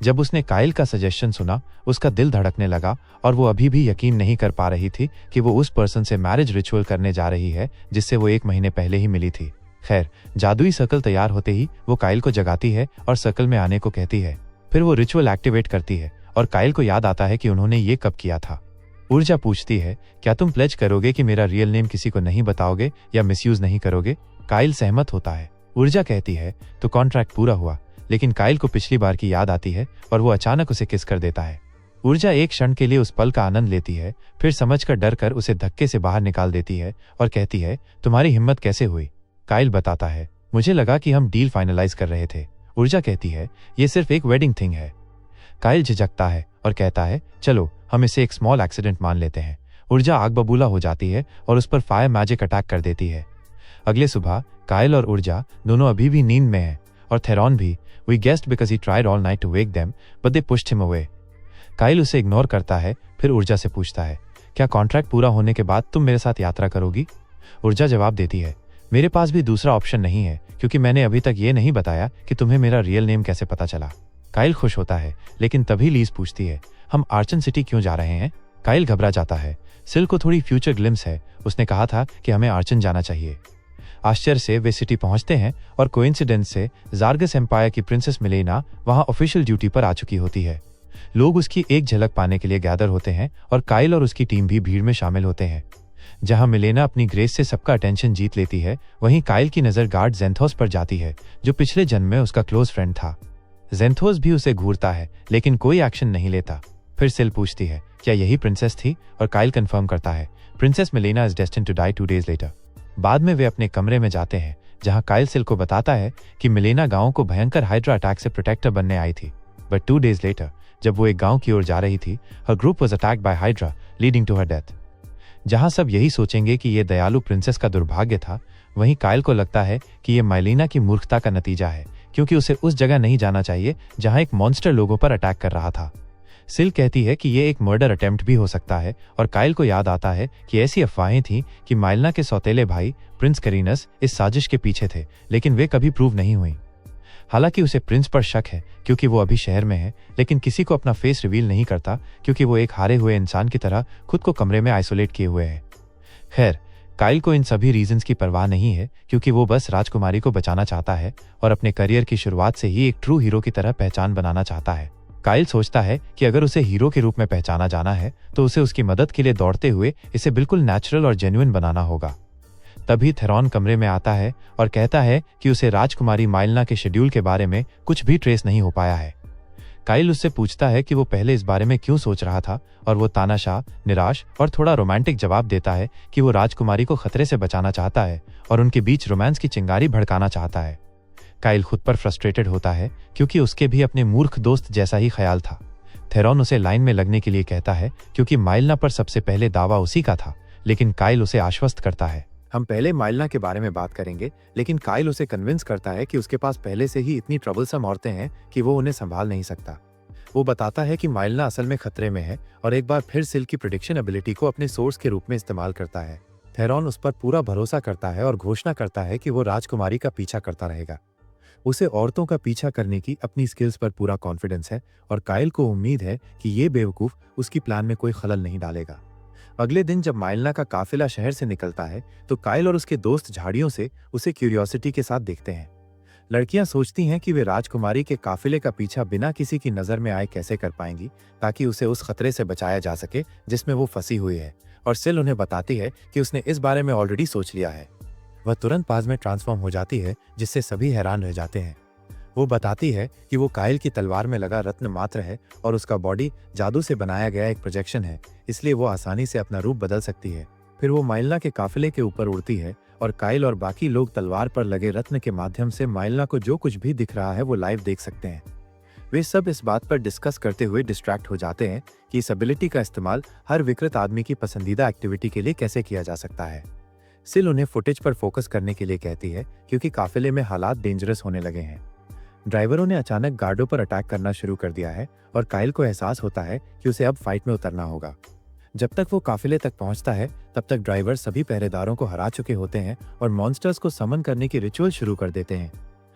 जब उसने काइल का सजेशन सुना, उसका दिल धड़कने लगा और वो अभी भी यकीन नहीं कर पा रही थी कि वो उस पर्सन से मैरिज रिचुअल करने जा रही है जिससे वो 1 महीने पहले ही मिली थी। खैर, जादुई सर्कल तैयार होते ही वो काइल को जगाती है और सर्कल में आने को कहती है। फिर वो रिचुअल एक्टिवेट करती है और काइल को याद आता है कि उन्होंने ये कब किया था। ऊर्जा पूछती है, क्या तुम प्लेज करोगे कि मेरा रियल नेम किसी को नहीं बताओगे या मिसयूज नहीं करोगे? काइल सहमत होता है। ऊर्जा कहती है, तो कॉन्ट्रैक्ट पूरा हुआ। लेकिन काइल को पिछली बार की याद आती है और वो अचानक उसे किस कर देता है। ऊर्जा एक क्षण के लिए उस पल का आनंद लेती है, फिर समझकर डर कर उसे धक्के से बाहर निकाल देती है और कहती है, तुम्हारी हिम्मत कैसे हुई? काइल बताता है, मुझे लगा कि हम डील फाइनलाइज कर रहे थे। ऊर्जा कहती है, ये सिर्फ एक वेडिंग थिंग है। काइल झिझकता है और कहता है, चलो हम इसे एक स्मॉल एक्सीडेंट मान लेते हैं। ऊर्जा आग बबूला हो जाती है और उस पर फायर मैजिक अटैक कर देती है। अगले सुबह काइल और ऊर्जा दोनों अभी भी नींद में हैं और थेरॉन भी। We guessed because he tried all night to wake them but they pushed him away. Kyle उसे इग्नोर करता है, फिर ऊर्जा से पूछता है, क्या कॉन्ट्रैक्ट पूरा होने के बाद तुम मेरे साथ यात्रा करोगी? ऊर्जा जवाब देती है, मेरे पास भी दूसरा ऑप्शन नहीं है क्योंकि मैंने अभी तक ये नहीं बताया कि तुम्हें मेरा रियल नेम कैसे पता चला। काइल खुश होता है, लेकिन तभी लीज पूछती है, हम आर्चन सिटी क्यों जा रहे हैं? काइल घबरा जाता है। सिल को थोड़ी फ्यूचर ग्लिम्स है, उसने कहा था कि हमें आर्चन जाना चाहिए। आश्चर्य से वे सिटी पहुंचते हैं और कोइंसिडेंस से जार्गस एम्पायर की प्रिंसेस मिलेना वहां ऑफिशियल ड्यूटी पर आ चुकी होती है। लोग उसकी एक झलक पाने के लिए गैदर होते हैं और काइल और उसकी टीम भी भीड़ में शामिल होते हैं। जहां मिलेना अपनी ग्रेस से सबका अटेंशन जीत लेती है, वहीं काइल की नजर गार्ड जेंथोस पर जाती है, जो पिछले जन्म में उसका क्लोज फ्रेंड था। जेंथोस भी उसे घूरता है, लेकिन कोई एक्शन नहीं लेता। फिर सिल पूछती है, क्या यही प्रिंसेस थी? और काइल कंफर्म करता है, princess Milena is destined to die 2 days later. बाद में वे अपने कमरे में जाते हैं, जहां काइल सिल को बताता है कि मिलेना गांव को भयंकर हाइड्रा अटैक से प्रोटेक्टर बनने आई थी। बट 2 days लेटर, जब वो एक गांव की ओर जा रही थी, her group was attacked by Hydra leading to her death. जहां सब यही सोचेंगे कि ये दयालु प्रिंसेस का दुर्भाग्य था, वहीं काइल को लगता है कि ये माइलिना की मूर्खता का नतीजा है, क्योंकि उसे उस जगह नहीं जाना चाहिए जहां एक मॉन्स्टर लोगों पर अटैक कर रहा था। सिल कहती है कि ये एक मर्डर अटेम्प्ट भी हो सकता है और काइल को याद आता है कि ऐसी अफवाहें थीं कि माइलिना के सौतेले भाई प्रिंस करीनस इस साजिश के पीछे थे, लेकिन वे कभी प्रूव नहीं हुई। हालांकि उसे प्रिंस पर शक है क्योंकि वो अभी शहर में है, लेकिन किसी को अपना फेस रिवील नहीं करता क्योंकि वो एक हारे हुए इंसान की तरह खुद को कमरे में आइसोलेट किए हुए है। खैर, काइल को इन सभी रीजंस की परवाह नहीं है क्योंकि वो बस राजकुमारी को बचाना चाहता है और अपने करियर की शुरुआत से ही एक ट्रू हीरो की तरह पहचान बनाना चाहता है। काइल सोचता है कि अगर उसे हीरो के रूप में पहचाना जाना है तो उसे उसकी मदद के लिए दौड़ते हुए इसे बिल्कुल नेचुरल और जेन्युइन बनाना होगा। तभी थेरॉन कमरे में आता है और कहता है कि उसे राजकुमारी माइलिना के शेड्यूल के बारे में कुछ भी ट्रेस नहीं हो पाया है। काइल उससे पूछता है कि वो पहले इस बारे में क्यों सोच रहा था और वो तानाशाह, निराश और थोड़ा रोमांटिक जवाब देता है कि वो राजकुमारी को खतरे से बचाना चाहता है और उनके बीच रोमांस की चिंगारी भड़काना चाहता है। काइल खुद पर फ्रस्ट्रेटेड होता है क्योंकि उसके भी अपने मूर्ख दोस्त जैसा ही ख्याल था। थेरॉन उसे लाइन में लगने के लिए कहता है क्योंकि माइलिना पर सबसे पहले दावा उसी का था, लेकिन काइल उसे आश्वस्त करता है, हम पहले माइलिना के बारे में बात करेंगे। लेकिन काइल उसे कन्विंस करता है कि उसके पास पहले से ही इतनी ट्रबलसम औरतें हैं कि वो उन्हें संभाल नहीं सकता। वो बताता है कि माइलिना असल में खतरे में है और एक बार फिर सिल की प्रेडिक्शन एबिलिटी को अपने सोर्स के रूप में इस्तेमाल करता है। थेरॉन उस पर पूरा भरोसा करता है और घोषणा करता है कि वो राजकुमारी का पीछा करता रहेगा। उसे औरतों का पीछा करने की अपनी स्किल्स पर पूरा कॉन्फिडेंस है और काइल को उम्मीद है कि ये बेवकूफ उसकी प्लान में कोई खलल नहीं डालेगा। अगले दिन जब माइलिना का काफिला शहर से निकलता है तो काइल और उसके दोस्त झाड़ियों से उसे क्यूरियोसिटी के साथ देखते हैं। लड़कियां सोचती हैं कि वे राजकुमारी के काफिले का पीछा बिना किसी की नजर में आए कैसे कर पाएंगी ताकि उसे उस खतरे से बचाया जा सके जिसमें वो फंसी हुई है, और सिल उन्हें बताती है कि उसने इस बारे में ऑलरेडी सोच लिया है। वह तुरंत पास में ट्रांसफॉर्म हो जाती है जिससे सभी हैरान रह जाते हैं। वो बताती है कि वो काइल की तलवार में लगा रत्न मात्र है और उसका बॉडी जादू से बनाया गया एक प्रोजेक्शन है, इसलिए वो आसानी से अपना रूप बदल सकती है। फिर वो माइलिना के काफिले के ऊपर उड़ती है और काइल और बाकी लोग तलवार पर लगे रत्न के माध्यम से माइलिना को जो कुछ भी दिख रहा है वो लाइव देख सकते हैं। वे सब इस बात पर डिस्कस करते हुए डिस्ट्रैक्ट हो जाते हैं कि इस एबिलिटी का इस्तेमाल हर विकृत आदमी की पसंदीदा एक्टिविटी के लिए कैसे किया जा सकता है। सिल उन्हें फुटेज पर फोकस करने के लिए कहती है क्योंकि काफिले में हालात डेंजरस होने लगे हैं। ड्राइवरों ने अचानक गार्डों पर अटैक करना शुरू कर दिया है और काइल को एहसास होता है कि उसे अब फाइट में उतरना होगा। जब तक वो काफिले तक पहुंचता है तब तक ड्राइवर सभी पहरेदारों को हरा चुके होते हैं और मॉन्स्टर्स को समन करने की रिचुअल शुरू कर देते हैं।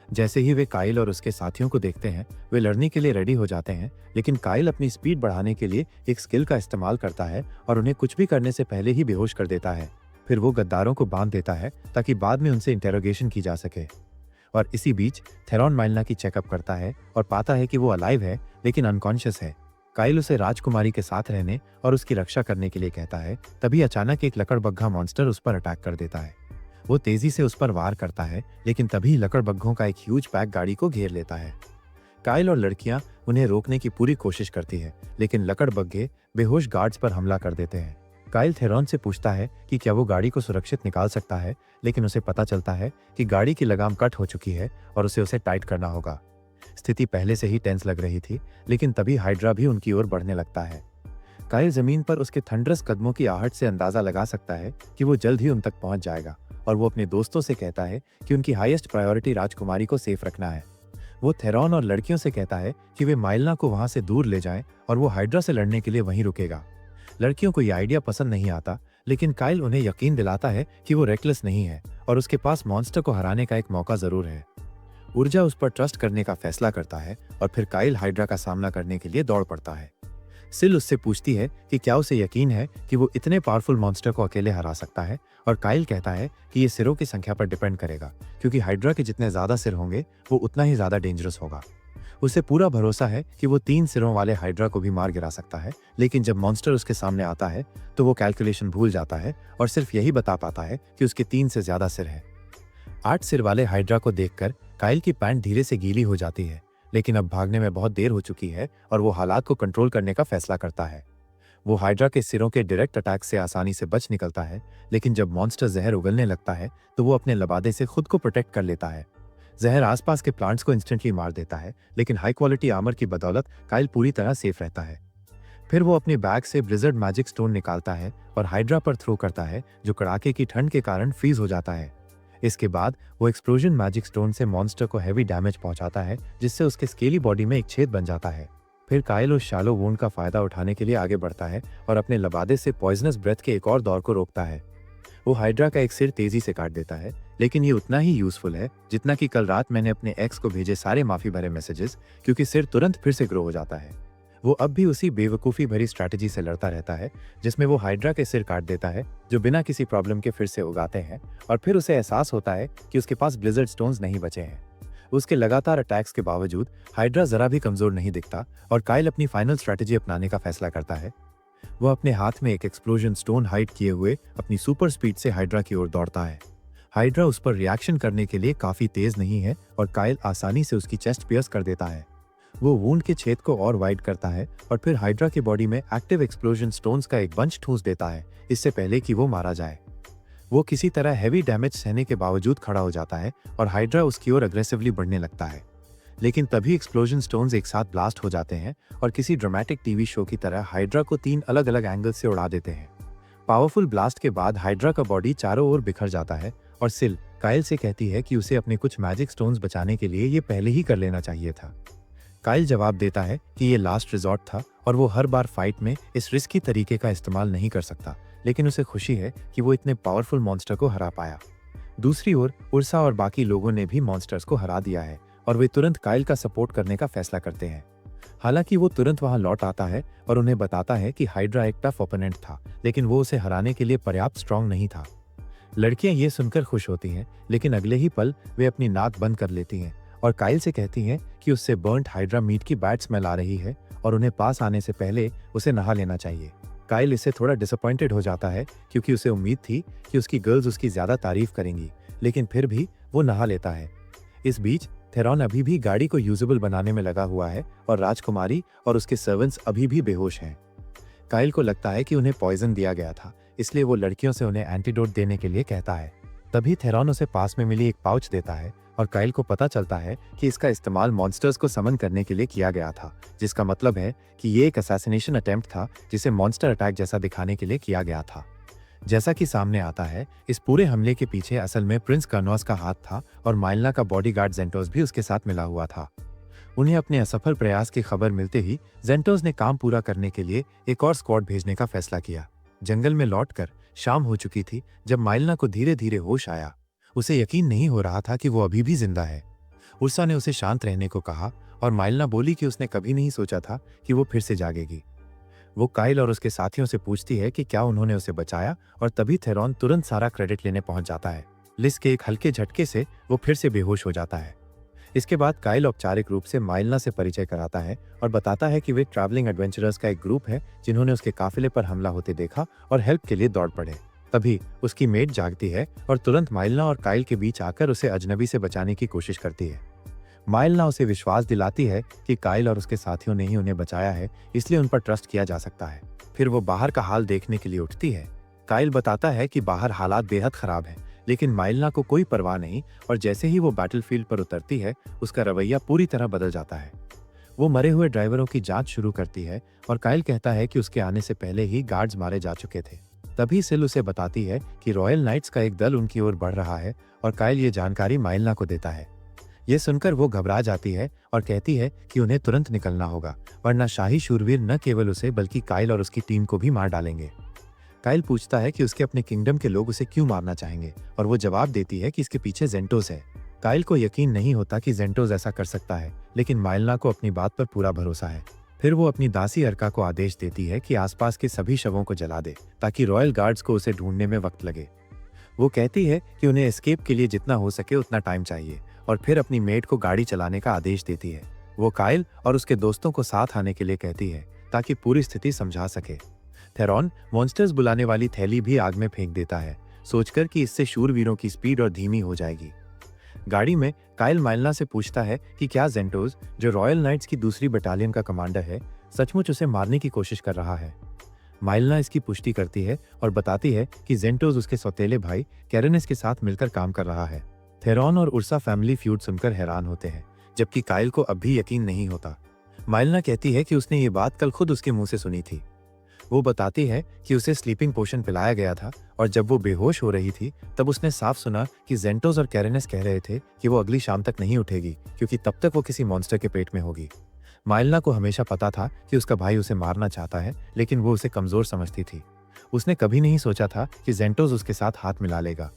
जैसे ही वे काइल और उसके साथियों को देखते हैं वे लड़ने के लिए रेडी हो जाते हैं, लेकिन काइल अपनी स्पीड बढ़ाने के लिए एक स्किल का इस्तेमाल करता है और उन्हें कुछ भी करने से पहले ही बेहोश कर देता है। फिर वो गद्दारों को बांध देता है ताकि बाद में उनसे इंटेरोगेशन की जा सके। और इसी बीच थेरॉन माइलिना की चेकअप करता है और पाता है कि वो अलाइव है लेकिन अनकॉन्शियस है। काइल उसे राजकुमारी के साथ रहने और उसकी रक्षा करने के लिए कहता है। तभी अचानक एक लकड़बग्घा मॉन्स्टर उस पर अटैक कर देता है। वो तेजी से उस पर वार करता है, लेकिन तभी लकड़बग्घों का एक ह्यूज पैक गाड़ी को घेर लेता है। काइल और लड़कियां उन्हें रोकने की पूरी कोशिश करती है, लेकिन लकड़बग्घे बेहोश गार्ड्स पर हमला कर देते हैं। काइल थेरॉन से पूछता है कि क्या वो गाड़ी को सुरक्षित निकाल सकता है, लेकिन उसे पता चलता है कि गाड़ी की लगाम कट हो चुकी है और उसे टाइट करना होगा। स्थिति पहले से ही टेंस लग रही थी, लेकिन तभी हाइड्रा भी उनकी ओर बढ़ने लगता है। काइल जमीन पर उसके थंडरस कदमों की आहट से अंदाजा लगा सकता है कि वो जल्द ही उन तक पहुंच जाएगा, और वो अपने दोस्तों से कहता है कि उनकी हाईएस्ट प्रायोरिटी राजकुमारी को सेफ रखना है। वो थेरॉन और लड़कियों से कहता है कि वे माइलना को वहां से दूर ले जाएं और वो हाइड्रा से लड़ने के लिए वहीं रुकेगा। लड़कियों को यह आइडिया पसंद नहीं आता, लेकिन काइल उन्हें यकीन दिलाता है कि वो रेकलेस नहीं है और उसके पास मॉन्स्टर को हराने का एक मौका जरूर है। ऊर्जा उस पर ट्रस्ट करने का फैसला करता है और फिर काइल हाइड्रा का सामना करने के लिए दौड़ पड़ता है। सिल उससे पूछती है कि क्या उसे यकीन है कि वो इतने पावरफुल मॉन्स्टर को अकेले हरा सकता है, और काइल कहता है कि ये सिरों की संख्या पर डिपेंड करेगा, क्योंकि हाइड्रा के जितने ज्यादा सिर होंगे वो उतना ही ज्यादा डेंजरस होगा। उसे पूरा भरोसा है कि वो 3 सिरों वाले हाइड्रा को भी मार गिरा सकता है, लेकिन जब मॉन्स्टर उसके सामने आता है तो वो कैलकुलेशन भूल जाता है और सिर्फ यही बता पाता है कि उसके 3 से ज्यादा सिर है। 8 सिर वाले हाइड्रा को देखकर काइल की पैंट धीरे से गीली हो जाती है, लेकिन अब भागने में बहुत देर हो चुकी है और वो हालात को कंट्रोल करने का फैसला करता है। वो हाइड्रा के सिरों के डायरेक्ट अटैक से आसानी से बच निकलता है, लेकिन जब मॉन्स्टर जहर उगलने लगता है तो वो अपने लबादे से खुद को प्रोटेक्ट कर लेता है। जहर आसपास के प्लांट्स को इंस्टेंटली मार देता है, लेकिन हाई क्वालिटी आर्मर की बदौलत काइल पूरी तरह सेफ रहता है। फिर वो अपने बैग से ब्लिजर्ड मैजिक स्टोन निकालता है और हाइड्रा पर थ्रो करता है, जो कड़ाके की ठंड के कारण फ्रीज हो जाता है। इसके बाद वो एक्सप्लोजन मैजिक स्टोन से मॉन्स्टर को हैवी डैमेज पहुंचाता है, जिससे उसके स्केली बॉडी में एक छेद बन जाता है। फिर काइल उस शैलो वुंड का फायदा उठाने के लिए आगे बढ़ता है और अपने लबादे से पॉइजनस ब्रेथ के एक और दौर को रोकता है। वो हाइड्रा का एक सिर तेजी से काट देता है, लेकिन ये उतना ही यूजफुल है जितना कि कल रात मैंने अपने एक्स को भेजे सारे माफी भरे मैसेजेस, क्योंकि सिर तुरंत फिर से ग्रो हो जाता है। वो अब भी उसी बेवकूफ़ी भरी स्ट्रैटेजी से लड़ता रहता है जिसमें वो हाइड्रा के सिर काट देता है, जो बिना किसी प्रॉब्लम के फिर से उगाते हैं, और फिर उसे एहसास होता है कि उसके पास ब्लिजर्ड स्टोन्स नहीं बचे हैं। उसके लगातार अटैक्स के बावजूद हाइड्रा जरा भी कमजोर नहीं दिखता और काइल अपनी फाइनल स्ट्रैटेजी अपनाने का फैसला करता है। वो अपने हाथ में एक एक्सप्लोजन स्टोन हाइड किए हुए अपनी सुपर स्पीड से हाइड्रा की ओर दौड़ता है। हाइड्रा उस पर रिएक्शन करने के लिए काफी तेज नहीं है और काइल आसानी से उसकी चेस्ट पियर्स कर देता है। वो वुंड के छेद को और वाइड करता है और फिर हाइड्रा की बॉडी में एक्टिव एक्सप्लोजन स्टोन्स का एक बंच ठूंस देता है, इससे पहले कि वो मारा जाए। वो किसी तरह हैवी डैमेज सहने के बावजूद खड़ा हो जाता है और हाइड्रा उसकी ओर अग्रेसिवली बढ़ने लगता है, लेकिन तभी एक्सप्लोजन स्टोन्स एक साथ ब्लास्ट हो जाते हैं और किसी ड्रामेटिक टीवी शो की तरह हाइड्रा को 3 अलग अलग एंगल से उड़ा देते हैं। पावरफुल ब्लास्ट के बाद हाइड्रा का बॉडी चारों ओर बिखर जाता है और सिल काइल से कहती है कि उसे अपने कुछ मैजिक स्टोन्स बचाने के लिए ये पहले ही कर लेना चाहिए था। काइल जवाब देता है कि ये लास्ट रिजॉर्ट था और वो हर बार फाइट में इस रिस्की तरीके का इस्तेमाल नहीं कर सकता, लेकिन उसे खुशी है कि वो इतने पावरफुल मॉन्स्टर को हरा पाया। दूसरी ओर उर्सा और बाकी लोगों ने भी मॉन्स्टर्स को हरा दिया है और वे तुरंत काइल का सपोर्ट करने का फैसला करते हैं। हालांकि वो तुरंत वहां लौट आता है और उन्हें बताता है कि हाइड्रा एक टफ ओपोनेंट था, लेकिन वो उसे हराने के लिए पर्याप्त स्ट्रांग नहीं था। लड़कियां ये सुनकर खुश होती हैं, लेकिन अगले ही पल वे अपनी नाक बंद कर लेती हैं और काइल से कहती हैं कि उससे बर्न्ट हाइड्रा मीट की बैड स्मेल आ रही है और उन्हें पास आने से पहले उसे नहा लेना चाहिए। काइल इससे थोड़ा डिसअपॉइंटेड हो जाता है, क्योंकि उसे उम्मीद थी कि उसकी गर्ल्स उसकी ज्यादा तारीफ करेंगी, लेकिन फिर भी वो नहा लेता है। इस बीच थेरॉन अभी भी गाड़ी को यूजेबल बनाने में लगा हुआ है और राजकुमारी और उसके सर्वेंट्स अभी भी बेहोश हैं। काइल को लगता है कि उन्हें पॉइजन दिया गया था, इसलिए वो लड़कियों से उन्हें एंटीडोट देने के लिए कहता है। तभी थेरॉन उसे पास में मिली एक पाउच देता है और काइल को पता चलता है कि इसका इस्तेमाल मॉन्स्टर्स को समन करने के लिए किया गया था, जिसका मतलब है कि ये एक असैसिनेशन अटेम्प्ट था जिसे मॉन्स्टर अटैक जैसा दिखाने के लिए किया गया था। जैसा कि सामने आता है, इस पूरे हमले के पीछे असल में प्रिंस कर्नोस का हाथ था और माइलना का बॉडीगार्ड जेंटोस भी उसके साथ मिला हुआ था। उन्हें अपने असफल प्रयास की खबर मिलते ही जेंटोस ने काम पूरा करने के लिए एक और स्क्वाड भेजने का फैसला किया। जंगल में लौटकर शाम हो चुकी थी जब माइलना को धीरे धीरे होश आया। उसे यकीन नहीं हो रहा था कि वो अभी भी जिंदा है। उर्सा ने उसे शांत रहने को कहा और माइलना बोली कि उसने कभी नहीं सोचा था कि वो फिर से जागेगी। वो काइल और उसके साथियों से पूछती है कि क्या उन्होंने उसे बचाया, और तभी थेरॉन तुरंत सारा क्रेडिट लेने पहुंच जाता है। लिस के एक हल्के झटके से वो फिर से बेहोश हो जाता है। इसके बाद काइल औपचारिक रूप से माइलना से परिचय कराता है और बताता है कि वे ट्रैवलिंग एडवेंचरर्स का एक ग्रुप है जिन्होंने उसके काफिले पर हमला होते देखा और हेल्प के लिए दौड़ पड़े। तभी उसकी मेट जागती है और तुरंत माइलना और काइल के बीच आकर उसे अजनबी से बचाने की कोशिश करती है। माइलना उसे विश्वास दिलाती है कि काइल और उसके साथियों ने ही उन्हें बचाया है, इसलिए उन पर ट्रस्ट किया जा सकता है। फिर वो बाहर का हाल देखने के लिए उठती है। काइल बताता है कि बाहर हालात बेहद खराब हैं, लेकिन माइलना को कोई परवाह नहीं और जैसे ही वो बैटलफील्ड पर उतरती है, उसका रवैया पूरी तरह बदल जाता है। वो मरे हुए ड्राइवरों की जांच शुरू करती है और काइल कहता है कि उसके आने से पहले ही गार्ड्स मारे जा चुके थे। तभी सिल उसे बताती है कि रॉयल नाइट्स का एक दल उनकी ओर बढ़ रहा है और काइल ये जानकारी माइलना को देता है। ये सुनकर वो घबरा जाती है और कहती है कि उन्हें तुरंत निकलना होगा, वरना शाही शूरवीर न केवल उसे बल्कि काइल और उसकी टीम को भी मार डालेंगे। काइल पूछता है कि उसके अपने किंगडम के लोग उसे क्यों मारना चाहेंगे और वो जवाब देती है कि इसके पीछे जेंटोस है। काइल को यकीन नहीं होता कि जेंटोस ऐसा कर सकता है, लेकिन माइलना को अपनी बात पर पूरा भरोसा है। फिर वो अपनी दासी अर्का को आदेश देती है कि आसपास के सभी शवों को जला दे ताकि रॉयल गार्ड्स को उसे ढूंढने में वक्त लगे। वो कहती है कि उन्हें एस्केप के लिए जितना हो सके उतना टाइम चाहिए और फिर अपनी मेड को गाड़ी चलाने का आदेश देती है। वो काइल और उसके दोस्तों को साथ आने के लिए कहती है ताकि पूरी स्थिति समझा सके। थेरॉन मॉन्स्टर्स बुलाने वाली थैली भी आग में फेंक देता है, सोचकर कि इससे शूरवीरों की स्पीड और धीमी हो जाएगी। गाड़ी में काइल माइलना से पूछता है कि क्या जेंटोस, जो रॉयल नाइट्स की दूसरी बटालियन का कमांडर है, सचमुच उसे मारने की कोशिश कर रहा है। माइलना इसकी पुष्टि करती है और बताती है कि जेंटोस उसके सौतेले भाई कैरेनिस के साथ मिलकर काम कर रहा है। थेरॉन और उर्सा फैमिली फ्यूड सुनकर हैरान होते हैं, जबकि काइल को अब भी यकीन नहीं होता। माइलना कहती है कि उसने ये बात कल खुद उसके मुंह से सुनी थी। वो बताती है कि उसे स्लीपिंग पोशन पिलाया गया था और जब वो बेहोश हो रही थी तब उसने साफ सुना कि जेंटोस और कैरेनिस कह रहे थे कि वो अगली शाम तक नहीं उठेगी क्योंकि तब तक वो किसी मॉन्स्टर के पेट में होगी। माइलना को हमेशा पता था कि उसका भाई उसे मारना चाहता है, लेकिन वो उसे कमजोर समझती थी। उसने कभी नहीं सोचा था कि जेंटोस उसके साथ हाथ मिला लेगा।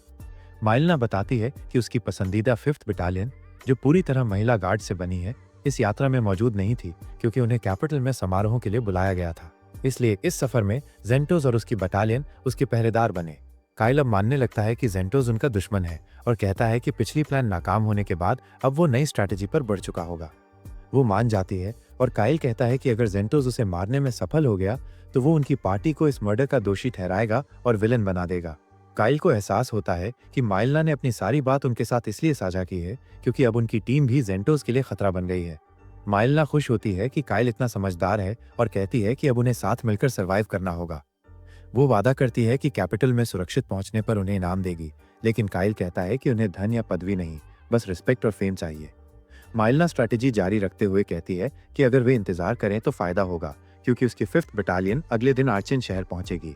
माइलना बताती है कि उसकी पसंदीदा 5th बटालियन, जो पूरी तरह महिला गार्ड से बनी है, इस यात्रा में मौजूद नहीं थी क्योंकि उन्हें कैपिटल में समारोह के लिए बुलाया गया था। इसलिए इस सफर में जेंटोस और उसकी बटालियन उसके पहरेदार बने। काइल अब मानने लगता है कि जेंटोस उनका दुश्मन है और कहता है कि पिछली प्लान नाकाम होने के बाद अब वो नई स्ट्रैटेजी पर बढ़ चुका होगा। वो मान जाती है और काइल कहता है कि अगर जेंटोस उसे मारने में सफल हो गया तो वो उनकी पार्टी को इस मर्डर का दोषी ठहराएगा और विलन बना देगा। काइल को एहसास होता है कि माइलना ने अपनी सारी बात उनके साथ इसलिए साझा की है क्योंकि अब उनकी टीम भी जेंटोस के लिए खतरा बन गई है। माइलना खुश होती है कि काइल इतना समझदार है और कहती है कि अब उन्हें साथ मिलकर सरवाइव करना होगा। वो वादा करती है कि कैपिटल में सुरक्षित पहुंचने पर उन्हें इनाम देगी, लेकिन काइल कहता है कि उन्हें धन या पदवी नहीं, बस रिस्पेक्ट और फेम चाहिए। माइलना स्ट्रैटेजी जारी रखते हुए कहती है कि अगर वे इंतजार करें तो फायदा होगा क्योंकि उसकी 5th बटालियन अगले दिन आर्चिन शहर पहुंचेगी।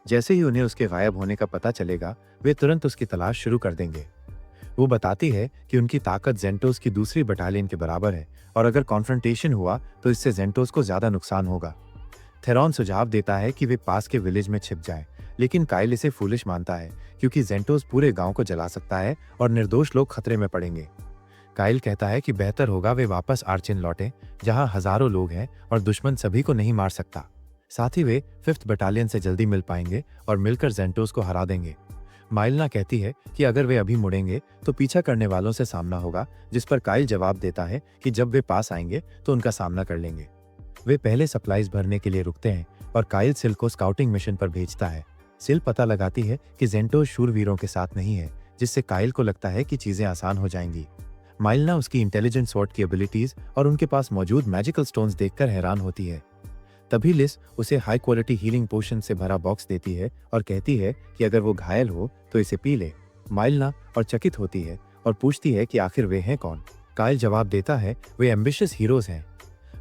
जैसे ही उन्हें उसके गायब होने का पता चलेगा, वे तुरंत उसकी तलाश शुरू कर देंगे। वो बताती है कि उनकी ताकत जेंटोस की दूसरी बटालियन के बराबर है और अगर कॉन्फ्रंटेशन हुआ तो इससे जेंटोस को ज्यादा नुकसान होगा। थेरॉन सुझाव देता है कि वे पास के विलेज में छिप जाएं, लेकिन काइल इसे फूलिश मानता है क्योंकि जेंटोस पूरे गांव को जला सकता है और निर्दोष लोग खतरे में पड़ेंगे। काइल कहता है कि बेहतर होगा वे वापस आर्चिन लौटें, जहां हजारों लोग हैं और दुश्मन सभी को नहीं मार सकता। साथ ही वे 5th बटालियन से जल्दी मिल पाएंगे और मिलकर जेंटोस को हरा देंगे। माइलना कहती है कि अगर वे अभी मुड़ेंगे तो पीछा करने वालों से सामना होगा, जिस पर काइल जवाब देता है कि जब वे पास आएंगे तो उनका सामना कर लेंगे। वे पहले सप्लाईज भरने के लिए रुकते हैं और काइल सिल को स्काउटिंग मिशन पर भेजता है। सिल पता लगाती है कि जेंटोस शूरवीरों के साथ नहीं है, जिससे काइल को लगता है कि चीजें आसान हो जाएंगी। माइलना उसकी इंटेलिजेंट स्वॉर्ड की एबिलिटीज और उनके पास मौजूद मैजिकल स्टोन्स देखकर हैरान होती है। तभी लिस उसे हाई क्वालिटी हीलिंग पोशन से भरा बॉक्स देती है और कहती है कि अगर वो घायल हो तो इसे पी ले। माइलना और चकित होती है और पूछती है कि आखिर वे हैं कौन। काइल जवाब देता है वे एम्बिशियस हीरोज हैं।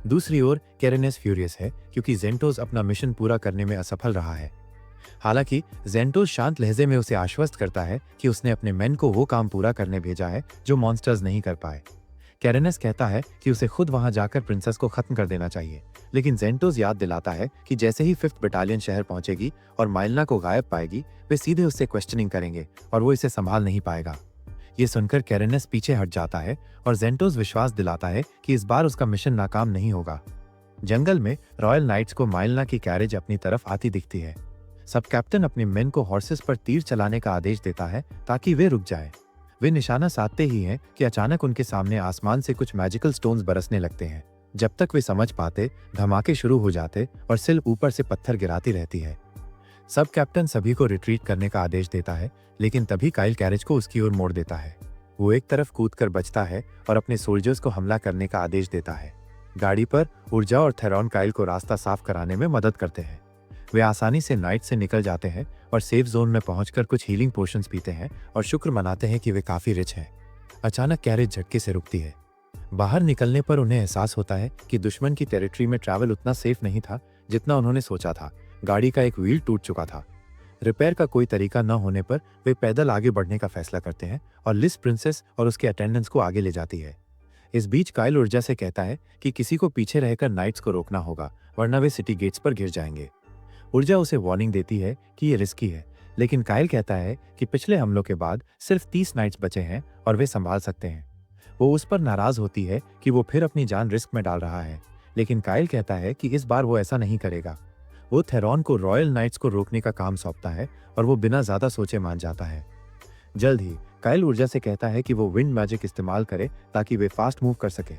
दूसरी ओर कैरेनिस फ्यूरियस है क्योंकि जेंटोस अपना मिशन पूरा करने में असफल रहा है। हालांकि जेंटोस शांत लहजे में उसे आश्वस्त करता है कि उसने अपने मेन को वो काम पूरा करने भेजा है जो मॉन्स्टर्स नहीं कर पाए। कैरेनिस कहता है कि उसे खुद वहां जाकर प्रिंसेस को खत्म कर देना चाहिए, लेकिन जेंटोस याद दिलाता है कि जैसे ही 5th बटालियन शहर पहुंचेगी और माइलना को गायब पाएगी, वे सीधे उससे क्वेश्चनिंग करेंगे और वो इसे संभाल नहीं पाएगा। ये सुनकर कैरेनिस पीछे हट जाता है और जेंटोस विश्वास दिलाता है कि इस बार उसका मिशन नाकाम नहीं होगा। जंगल में रॉयल नाइट्स को माइलना की कैरेज अपनी तरफ आती दिखती है। सब कैप्टन अपने मेन को हॉर्सेस पर तीर चलाने का आदेश देता है ताकि वे रुक जाए। वे निशाना साधते ही हैं कि अचानक उनके सामने आसमान से कुछ मैजिकल स्टोन्स बरसने लगते हैं। जब तक वे समझ पाते, धमाके शुरू हो जाते और सिल ऊपर से पत्थर गिराती रहती है। सब कैप्टन सभी को रिट्रीट करने का आदेश देता है, लेकिन तभी काइल कैरेज को उसकी ओर मोड़ देता है। वो एक तरफ कूदकर बचता है और अपने सोल्जर्स को हमला करने का आदेश देता है। गाड़ी पर ऊर्जा और थेरॉन काइल को रास्ता साफ कराने में मदद करते हैं। वे आसानी से नाइट से निकल जाते हैं और सेफ जोन में पहुंचकर कुछ हीलिंग पोशंस पीते हैं और शुक्र मनाते हैं कि वे काफी रिच हैं। अचानक कैरेज झटके से रुकती है। बाहर निकलने पर उन्हें एहसास होता है कि दुश्मन की टेरिटरी में ट्रैवल उतना सेफ नहीं था जितना उन्होंने सोचा था। गाड़ी का एक व्हील टूट चुका था। रिपेयर का कोई तरीका न होने पर वे पैदल आगे बढ़ने का फैसला करते हैं और लिस प्रिंसेस और उसके अटेंडेंट्स को आगे ले जाती है। इस बीच काइल ऊर्जा से कहता है कि किसी को पीछे रहकर नाइट्स को रोकना होगा, वरना वे सिटी गेट्स पर गिर जाएंगे। ऊर्जा उसे वार्निंग देती है कि ये रिस्की है, लेकिन काइल कहता है कि पिछले हमलों के बाद सिर्फ 30 नाइट्स बचे हैं और वे संभाल सकते हैं। वो उस पर नाराज होती है कि वो फिर अपनी जान रिस्क में डाल रहा है, लेकिन काइल कहता है कि इस बार वो ऐसा नहीं करेगा। वो थेरॉन को रॉयल नाइट्स को रोकने का काम सौंपता है और वो बिना ज्यादा सोचे मान जाता है। जल्द ही काइल ऊर्जा से कहता है कि वो विंड मैजिक इस्तेमाल करे ताकि वे फास्ट मूव कर सके।